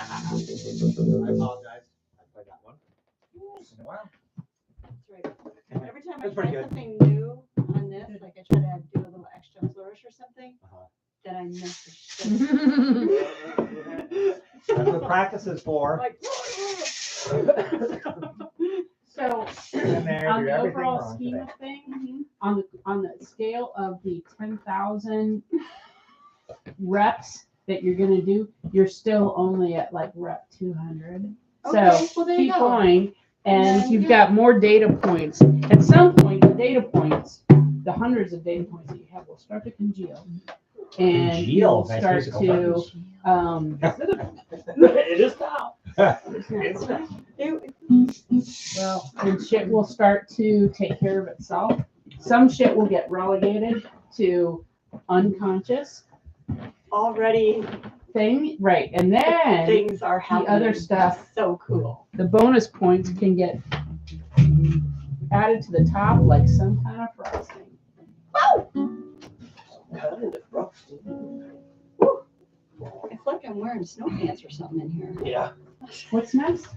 I apologize. I played that one. Wow. That's right. Every time I That's pretty try good. something new on this, like I try to do a little extra flourish or something, Uh-huh. then I miss the shit. That's what practice is for. Like, So And there, on do the everything overall wrong scheme today. of things, on the scale of the 10,000 reps that you're gonna do, you're still only at like rep 200. okay, So well, there you keep go. going, And and then, you've yeah. got more data points. At some point, the data points, the hundreds of data points that you have will start to congeal. And Congeal, you'll nice start musical to, It is now. it's not- well, and shit will start to take care of itself. Some shit will get relegated to unconscious Already thing, right? And then things are the happening. other stuff, So cool. the bonus points can get added to the top like some kind of frosting. Kind of rough. I feel like I'm wearing snow pants or something in here. Yeah. What's next?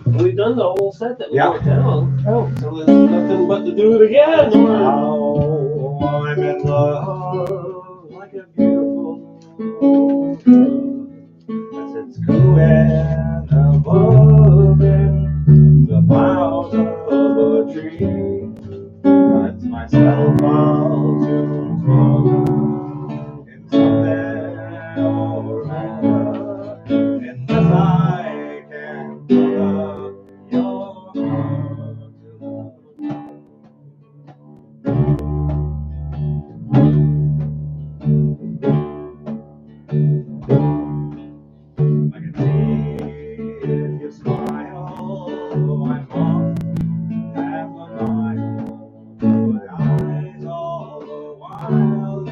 We've done the whole set that we Yeah. wrote down. Oh, So there's nothing but to do it again. Now I'm in love like a beautiful moon as it's cooling above in the boughs of a tree. Cuts myself out to fall in something or other, unless I can cover your heart to love. I can see if you smile, I'm off half a mile. My eyes all the while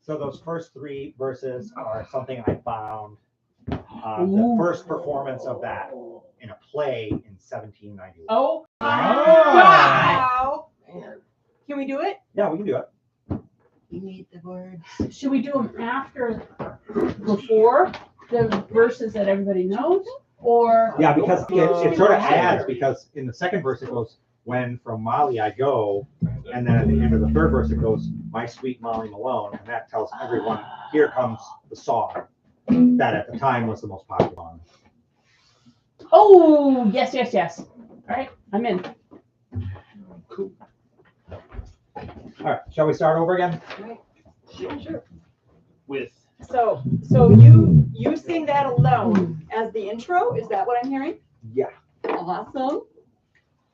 So those first three verses are something I found the first performance of that in a play in 1791. Oh, Wow. Can we do it? Yeah, we can do it. You need the words. should we do them before the verses that everybody knows, or? Yeah, because it sort of adds, because in the second verse it goes, when from Molly I go, and then at the end of the third verse it goes, my sweet Molly Malone, and that tells everyone, here comes the song that at the time was the most popular one. Oh, yes, yes, yes. All right, I'm in. Cool. All right, shall we start over again? Sure. With So you sing that alone as the intro? Is that what I'm hearing? Yeah. Awesome.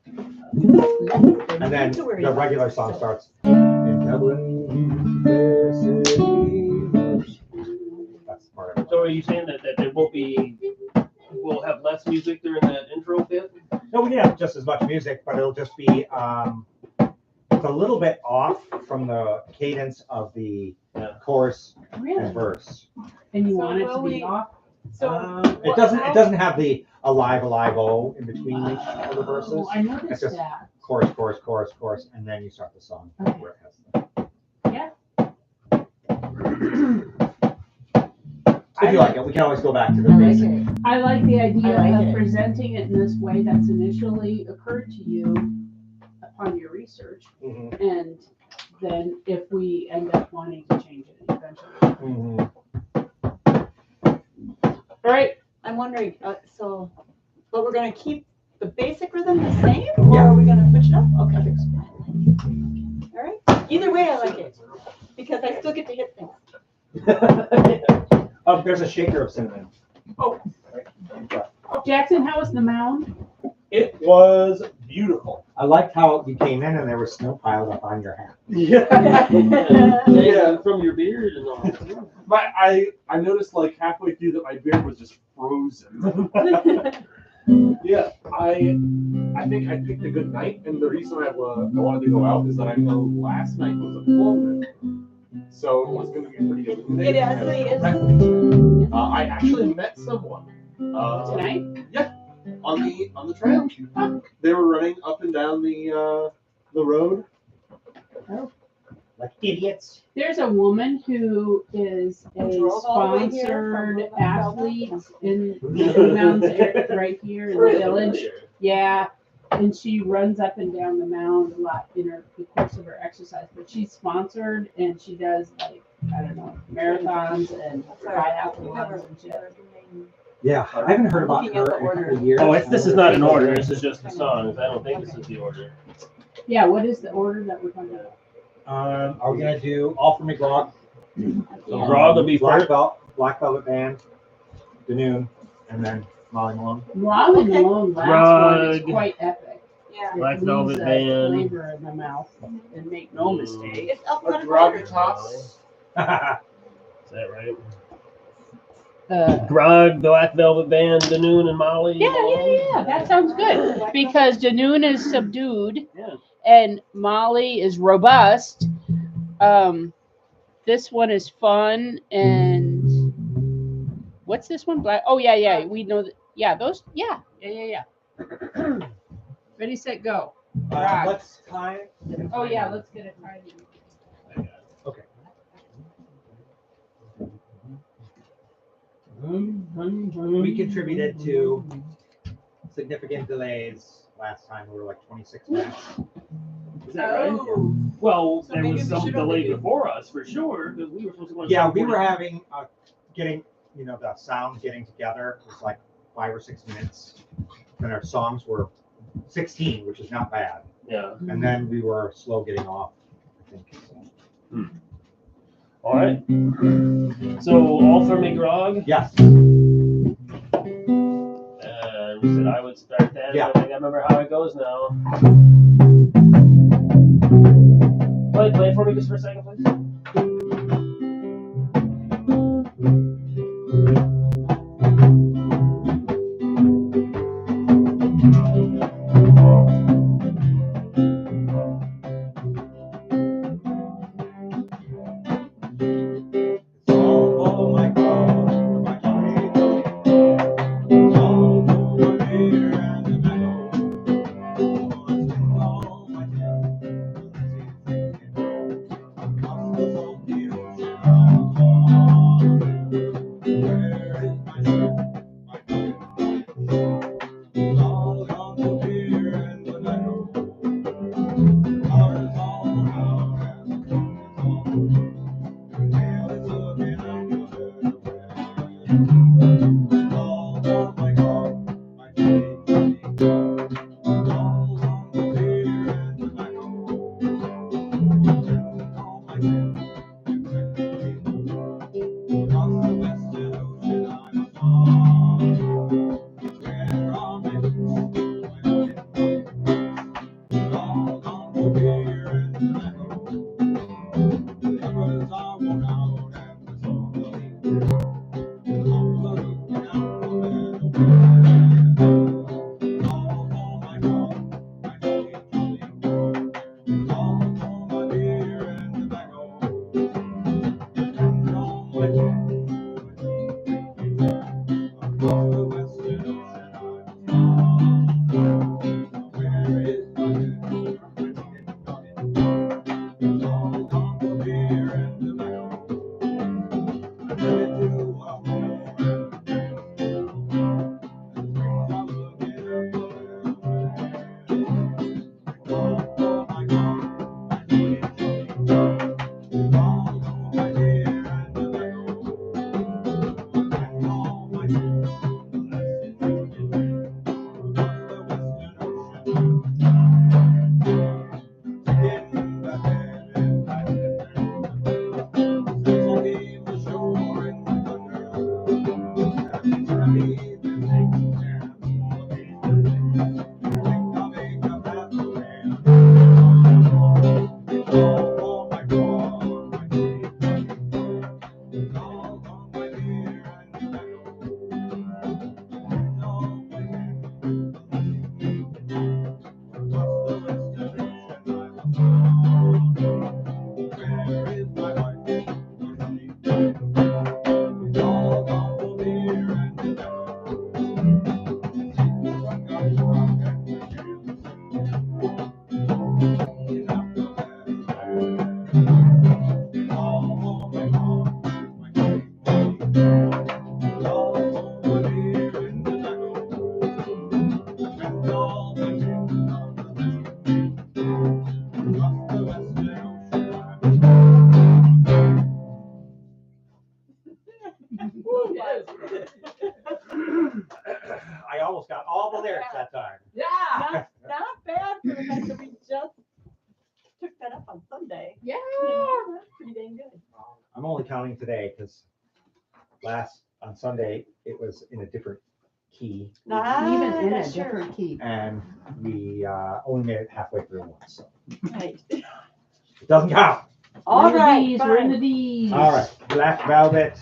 And then the regular song starts. In Dublin, that's part of it. so, are you saying that there won't be? We'll have less music during that intro bit? No, we can have just as much music, but it'll just be it's a little bit off from the cadence of the chorus Really? and verse. And you So want it to will be we- off? So It doesn't have the alive o in between each of the verses. Oh, I It's noticed just that. chorus, chorus, chorus, chorus, and then you start the song Okay. where it has the. Yeah. If you like it, we can always go back to the basic. I like the idea I like of it. presenting it in this way that's initially occurred to you upon your research. Mhm, And then if we end up wanting to change it eventually. mhm. All right. I'm wondering, but we're gonna keep the basic rhythm the same, or Yeah. are we gonna switch it up? Okay. All right. Either way, I like it because I still get to hit things. There's a shaker of cinnamon. Jackson, how was the mound? It was beautiful. I liked how you came in and there was snow piled up on your hat. Yeah. Yeah, from your beard and all. I noticed like halfway through that my beard was just frozen. Yeah, I think I picked a good night, and the reason I wanted to go out is that I know last night was a full moon, so it was going to be pretty illuminating. It actually is. I actually met someone Tonight? on the trail. They were running up and down the road. Like idiots. There's a woman who is a Drove all the way here from sponsored Louisville. athlete in the mounds right here in the village. Yeah, and she runs up and down the mound a lot in the course of her exercise. But she's sponsored and she does like, I don't know, marathons and triathlons and shit. Yeah, I haven't heard about Looking at her the in a couple of years. Oh, this is not an order. This is just the songs. I don't think this is the order. Yeah, what is the order that we're talking about? Are we gonna do all for me grog? Yeah. Grog will be first. Black Velvet Band, Danoon, and then Molly Malone. Rob and Okay. Malone last one is Grog. quite epic. Yeah. Black It Velvet leaves a Band. flavor in the mouth, and make no mistake. It's alphabetical Grog order. toss. Is that right? Uh, Grog, Black Velvet Band, Danoon, and Molly. yeah, that sounds good. Because Danoon is subdued Yeah. and Molly is robust. This one is fun and what's this one? Black. Oh yeah. We know that. Yeah, those. Yeah. Ready, set, go. Rock. Let's time. Oh yeah, let's get it tied in. Okay. We contributed to significant delays last time. We were like 26 minutes. Is that right? Oh. Well, So there maybe was we some should delay only do- before us for sure because we were supposed to go. Yeah, we were having getting the sound getting together was like 5 or 6 minutes, and our songs were 16, which is not bad. Yeah. And then we were slow getting off, I think. So. All right. So all for me, Grog. Yes. And we said I would start that. Yeah. I think I remember how it goes now. Play it for me just for a second, please. I almost got all the lyrics that time. Yeah. Not bad for the fact that we just took that up on Sunday. Yeah. That's pretty dang good. I'm only counting today because on Sunday it was in a different key Even in a that's true. different key. and we only made it halfway through once. So Right. it doesn't count. All We're in the right, D's, we're in the fine. D's. All right, Black Velvet.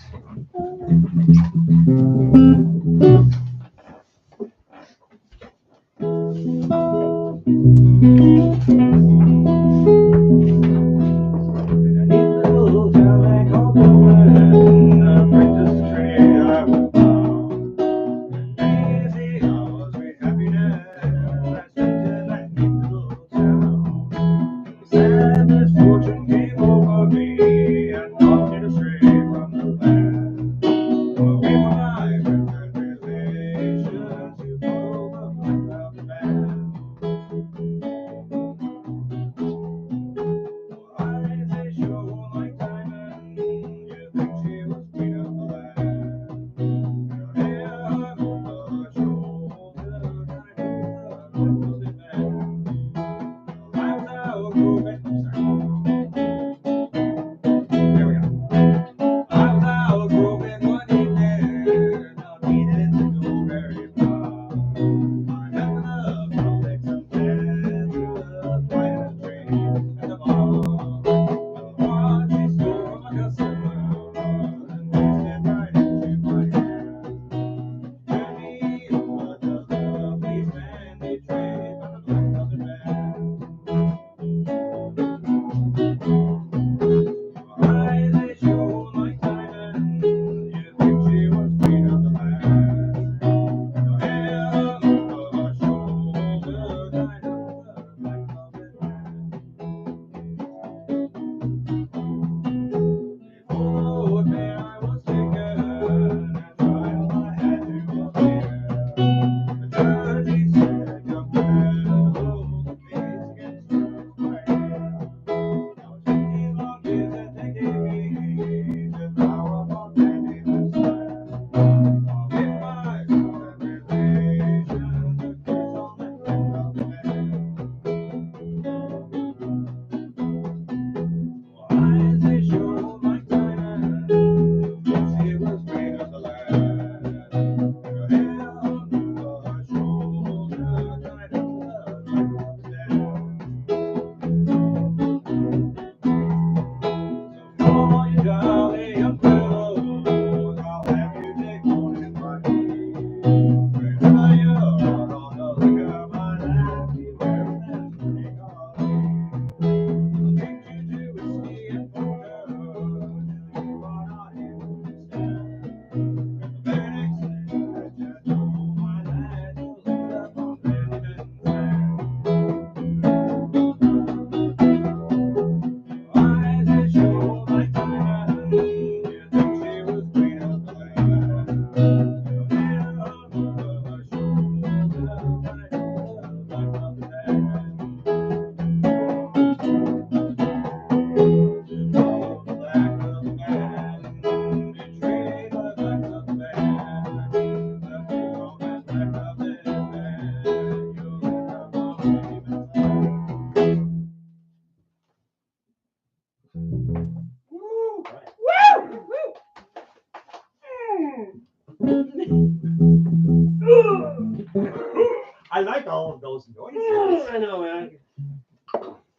I like all of those noises. I know, man.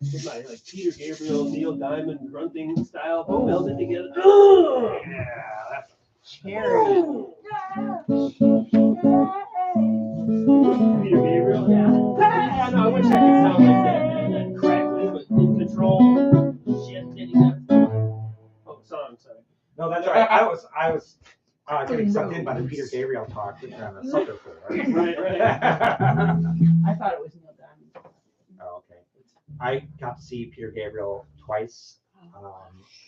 It's like Peter Gabriel, Neil Diamond grunting style, but melded together. Yeah, that's Cherry. Peter Gabriel. Yeah. Yeah, no, I wish I could sound like that, man. That crackly but in control shit that he does. Oh, song, sorry. no, that's right. I was getting sucked in by the Peter Gabriel talk, which I'm a sucker for. Right? Right. I thought it was Neil Diamond. Oh, okay. I got to see Peter Gabriel twice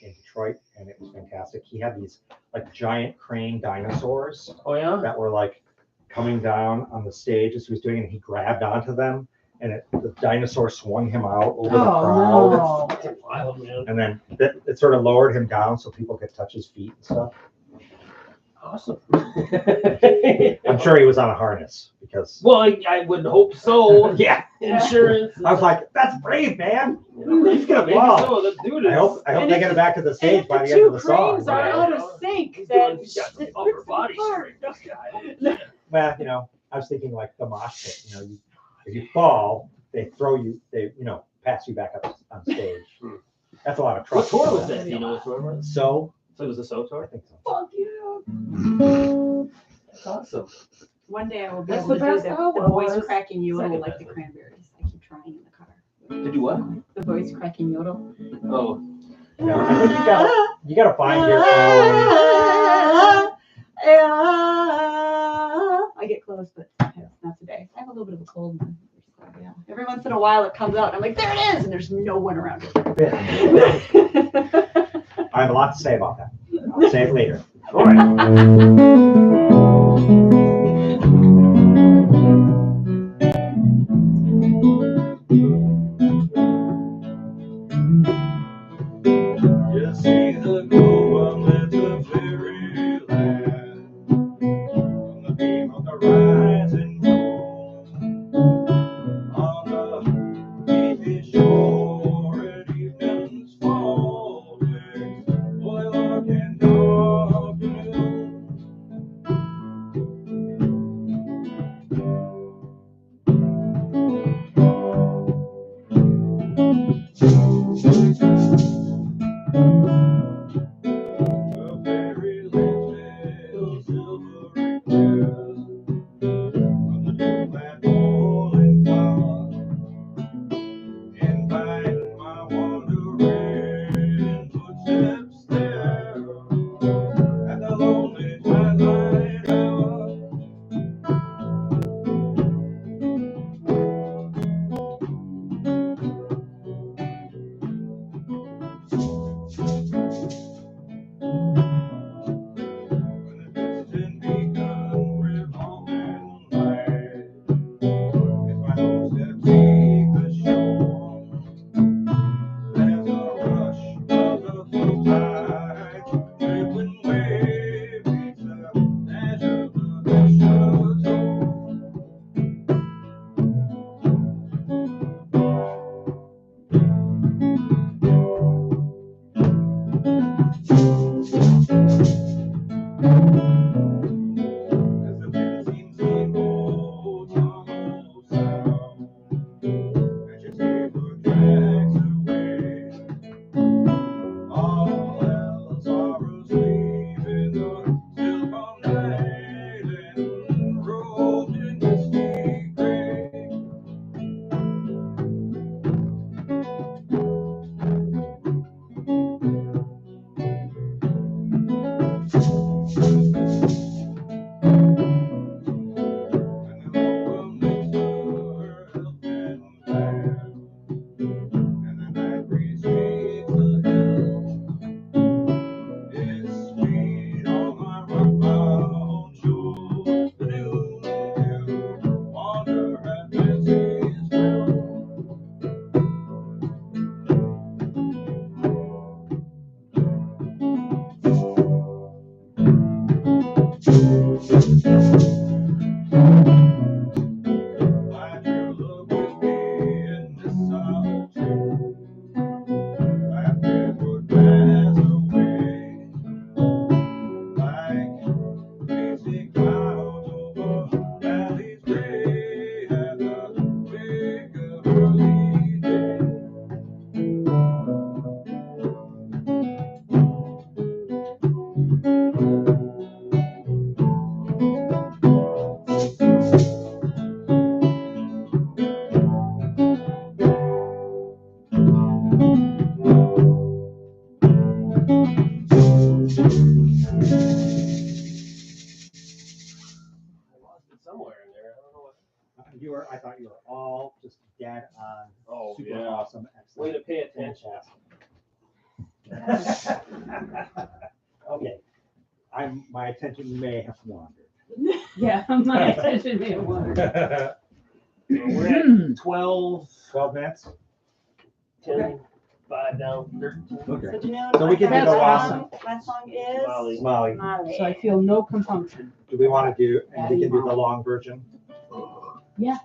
in Detroit, and it was fantastic. He had these like giant crane dinosaurs Oh, yeah? that were like coming down on the stage as he was doing it, and he grabbed onto them, and the dinosaur swung him out over the crowd. no. Fucking wild, man. And then it sort of lowered him down so people could touch his feet and stuff. Awesome. I'm sure he was on a harness because. Well, I would hope so. Yeah. Insurance. I was like, that's brave, man. He's gonna make Wow. it so. Let's do this. I hope And they if get it back to the And stage if by the the end of two the song. cranes are Yeah. out of sync, He's then got some it upper rips it body apart. strength. This guy. Well, I was thinking like the mosh pit. If you fall, they throw you. They pass you back up on stage. Hmm. That's a lot of What trouble. tour was that? Do you know what tour it was? So So it was the So I tour? think so. Fuck yeah. That's awesome. One day I will be That's able to the do best the album. voice cracking yodel Second like best. the Cranberries. I keep trying in the car. To do what? The voice cracking yodel. Oh. I think you gotta find your own. I get close, but not today. I have a little bit of a cold. Yeah. Every once in a while it comes out and I'm like, there it is, and there's no one around it. I have a lot to say about that. I'll say it later. All right. You see the glow on the fairyland from the beam of the rising moon on the leafy shore at evening's falling, boy, walking afternoon. The fairy lights silvery clear from the dreamland falling far. Invite my wandering footsteps there at the lonely twilight hour. When the distant beacon revolving light is my footsteps seek the shore. There's a rush of the full tide, rippling wave meets the edge of the ocean shore. As the wind seems steamboat hollow sound, as your saber drags away, all else are asleep in the still calm night and robed in misty gray. I thought you were all just dead on. Oh, Super yeah. awesome. Way Excellent. to pay attention. Fantastic. Okay. My attention may have wandered. Yeah, my attention may have wandered. We're at 12, 12 minutes? 10, 5 down, 13. Okay. So do you know So we can do the last last song? Last song is Molly. Molly, Molly. So I feel no compunction. do we want to do, and we can do the long version? Yes.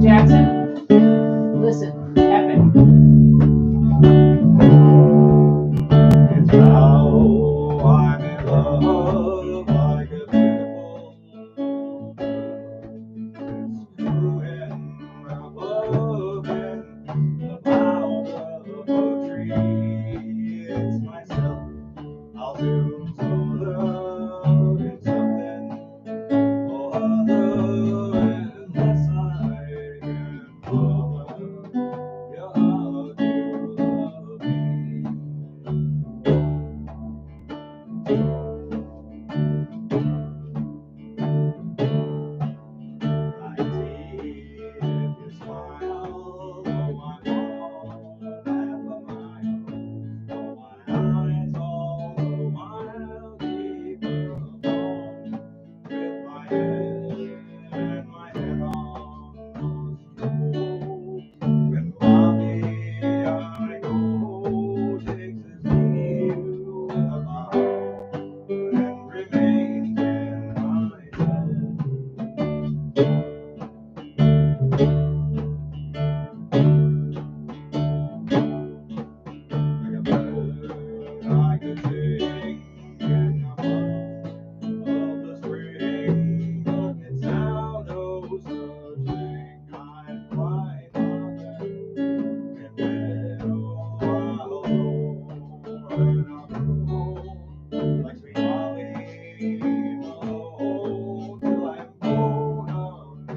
Jackson, listen, epic. It's now I'm in love like a beautiful doing above in the boughs of a tree. It's myself, I'll soon so love in something or other unless I can follow your how you love me. I see if you smile, though my heart half a mile, though my eyes all the while keep along with my head on the snow. When Bobby I go takes his leave with a bow and remains in my bed. Like a bird I could sing in the month of the spring, but it's now no such thing. I'm quite content in bed, oh, I'll go and I'll grow like sweet Molly Malone till I'm grown up,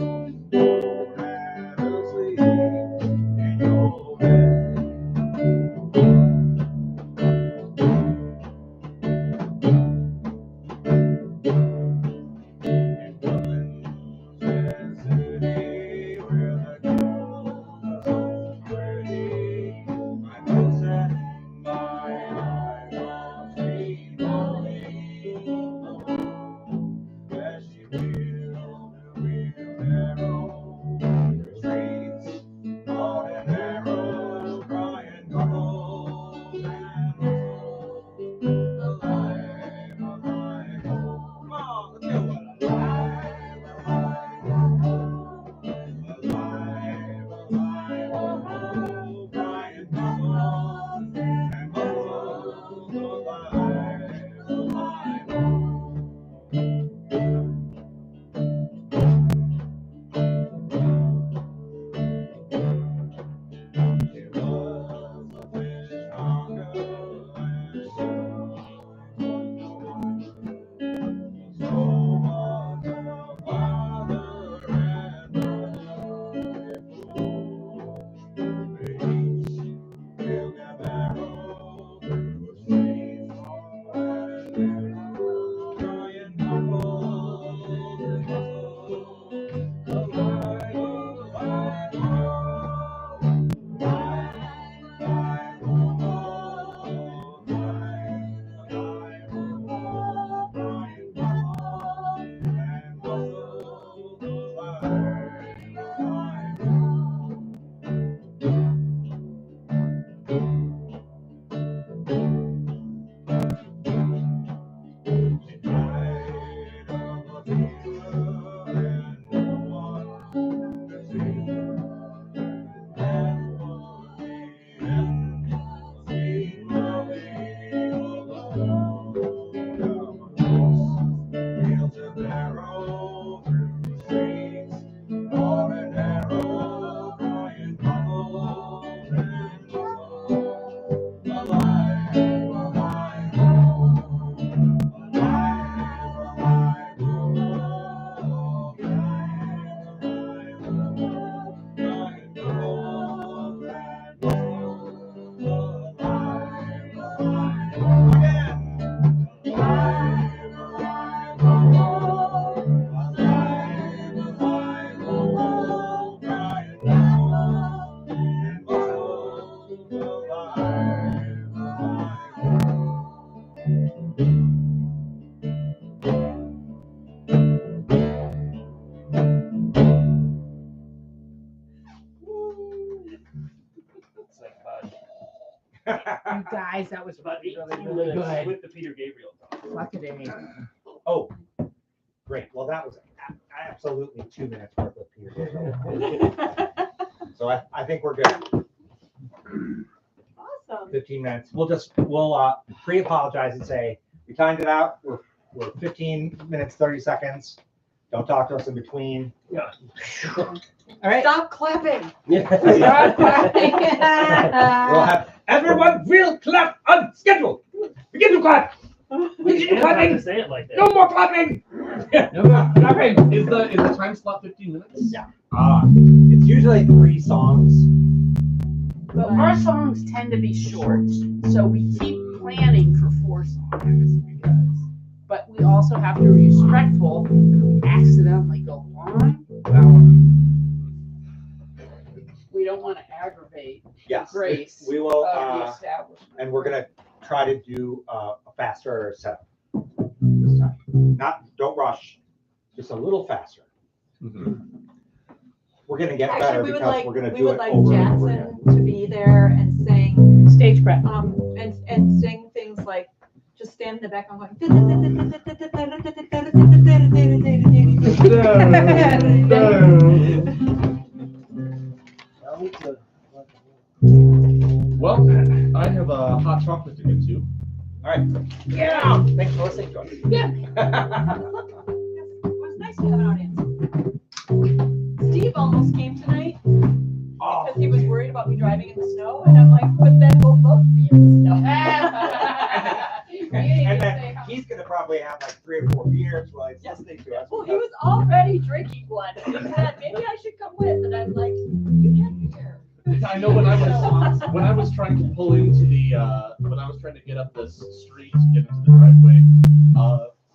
grown and asleep in your bed. In Dublin's city, where the girls are so pretty, I'm close and my eyes on sweet Molly Malone, as she wheels the wheelbarrow through streets broad and narrow, crying couples and whistles. Alive, alive, oh, come on, let's go. Alive, alive, oh, alive, alive, oh, crying couples and whistles. Alive, alive, she was a fishmonger and she was no other. So was her father and mother before. They each filled their barrow through streets broad and narrow, crying couples and hustles. Alive, alive, oh, alive, alive, oh, alive, alive, oh, crying couples and hustles. Alive, alive, oh. She died of a fever and no one could save her. That was the end of sweet Molly alone. Now a horse wheels a barrow through streets broad and narrow, crying couples and whistles. Alive, alive, oh. It's like about, You guys, that was about 18 really minutes good. with the Peter Gabriel talk. Fuck it, eh? Oh, great. Well, that was absolutely 2 minutes worth of Peter Gabriel. So I think we're good. Awesome. 15 minutes. We'll pre-apologize and say we timed it out. We're 15 minutes 30 seconds. Don't talk to us in between. Yeah. All right. Stop clapping. We'll have everyone real clap on schedule. Begin to clap. We can't have to say it like that. No more clapping. Is the time slot 15 minutes? Yeah. It's usually 3 songs. But our songs tend to be short, so we keep planning for 4 songs. But we also have to be respectful if we accidentally go long. We don't want to aggravate Yes. grace We will. of the establishment. And we're gonna try to do a faster setup this time. Don't rush, just a little faster. We're gonna get better Actually, because we're gonna we do would it like over and over again. Jackson to be there and sing, Stage prep. and sing things like, just stand in the back and going. Well, I have a hot chocolate to get to. All right. Yeah. Thanks for listening to us. Yeah. It was nice to have an audience. Steve almost came tonight because he was worried about me driving in the snow, and I'm like, but then we'll both be in the snow. And then he's gonna probably have like 3 or 4 beers while he's listening to us. Well, he was already drinking one. He said, maybe I should come with, and I'm like, you have beer. I know when I was trying to pull into when I was trying to get up this street to get into the driveway,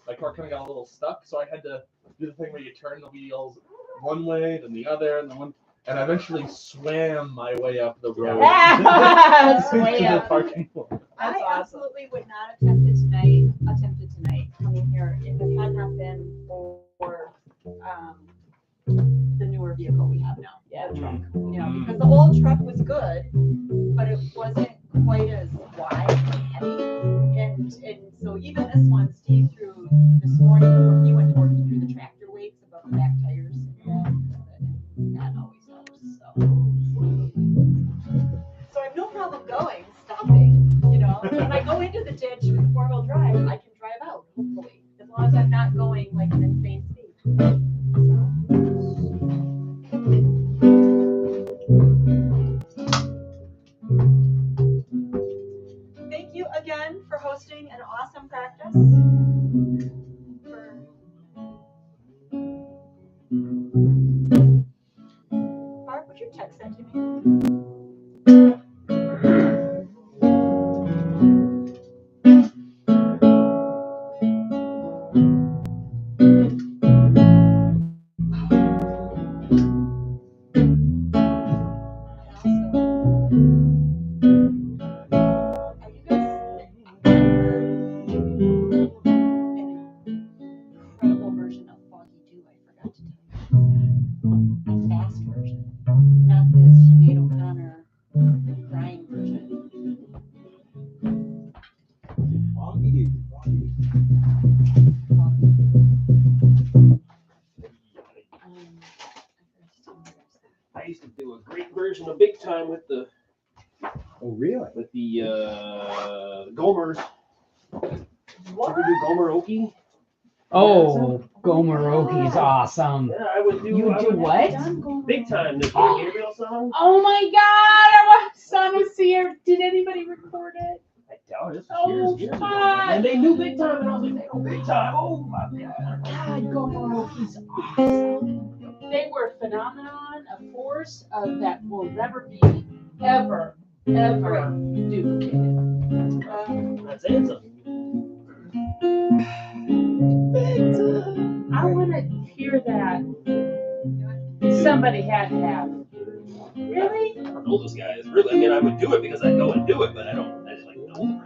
my car kind of got a little stuck, so I had to do the thing where you turn the wheels one way, then the other, and then one, and I eventually swam my way up the road to the parking lot. I absolutely would not attempt it tonight coming here if it had not been for the newer vehicle we have now. Yeah. The truck. Because the old truck was good, but it wasn't quite as wide and heavy. And so even this one, Steve threw this morning before he went to work, he threw the tractor weights above the back tires. And that always helps. So I have no problem stopping. When I go into the ditch with 4-wheel drive, I can drive out, hopefully, as long as I'm not going like an insane speed. Thank you again for hosting an awesome practice. Barb, would you text that to me? Incredible version of Foggy Dew, I forgot to tell you. A fast version, not the Sinead O'Connor crying version. I used to do a great version of Big Time with the really? Gomers. What? Did you do Gomer Okie? Oh, Gomoroki's awesome. Yeah, I would do. You I do would- what? Big Time, the Peter Gabriel song. Oh my God! I son was here. Did anybody record it? I doubt it. Oh, Years ago. God. And they knew Big Time, and I was like, they know Big Time. Oh my God. God, Gomoroki's awesome. They were a phenomenon, a force that will never be ever duplicated. That's it. I want to hear that. Somebody had to have. Really? I don't know those guys. Really, I mean, I would do it because I go and do it, but I just like know them.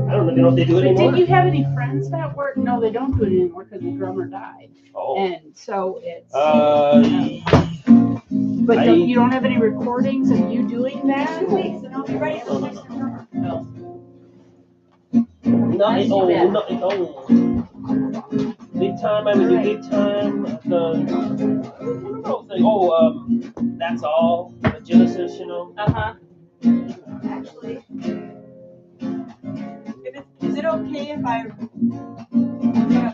I don't know you know if they do it But anymore? did you have any friends that work? No, they don't do it anymore because the drummer died. Oh. And so it's. But I- you don't have any recordings of you doing that? 2 weeks and I'll be ready for the next drummer. Not That's at too all. bad. Not at all. Big time. I would do big time. That's all. The Genesis, you know. Actually, is it okay if I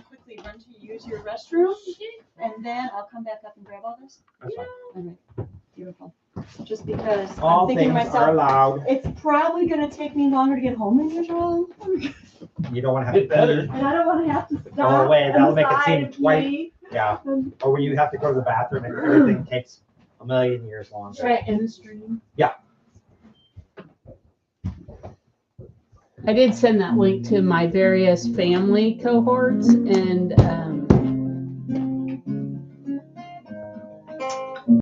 quickly run to use your restroom and then I'll come back up and grab all this? That's fine. All right, beautiful. Just because All I'm thinking to things myself, are allowed. it's probably gonna take me longer to get home than usual. You don't want to have Get better. And I don't wanna have to stop. wait, that'll on the make it side seem and twice- pee. Yeah. Or when you have to go to the bathroom and everything takes a million years longer. Right, in the stream. Yeah. I did send that link to my various family cohorts, and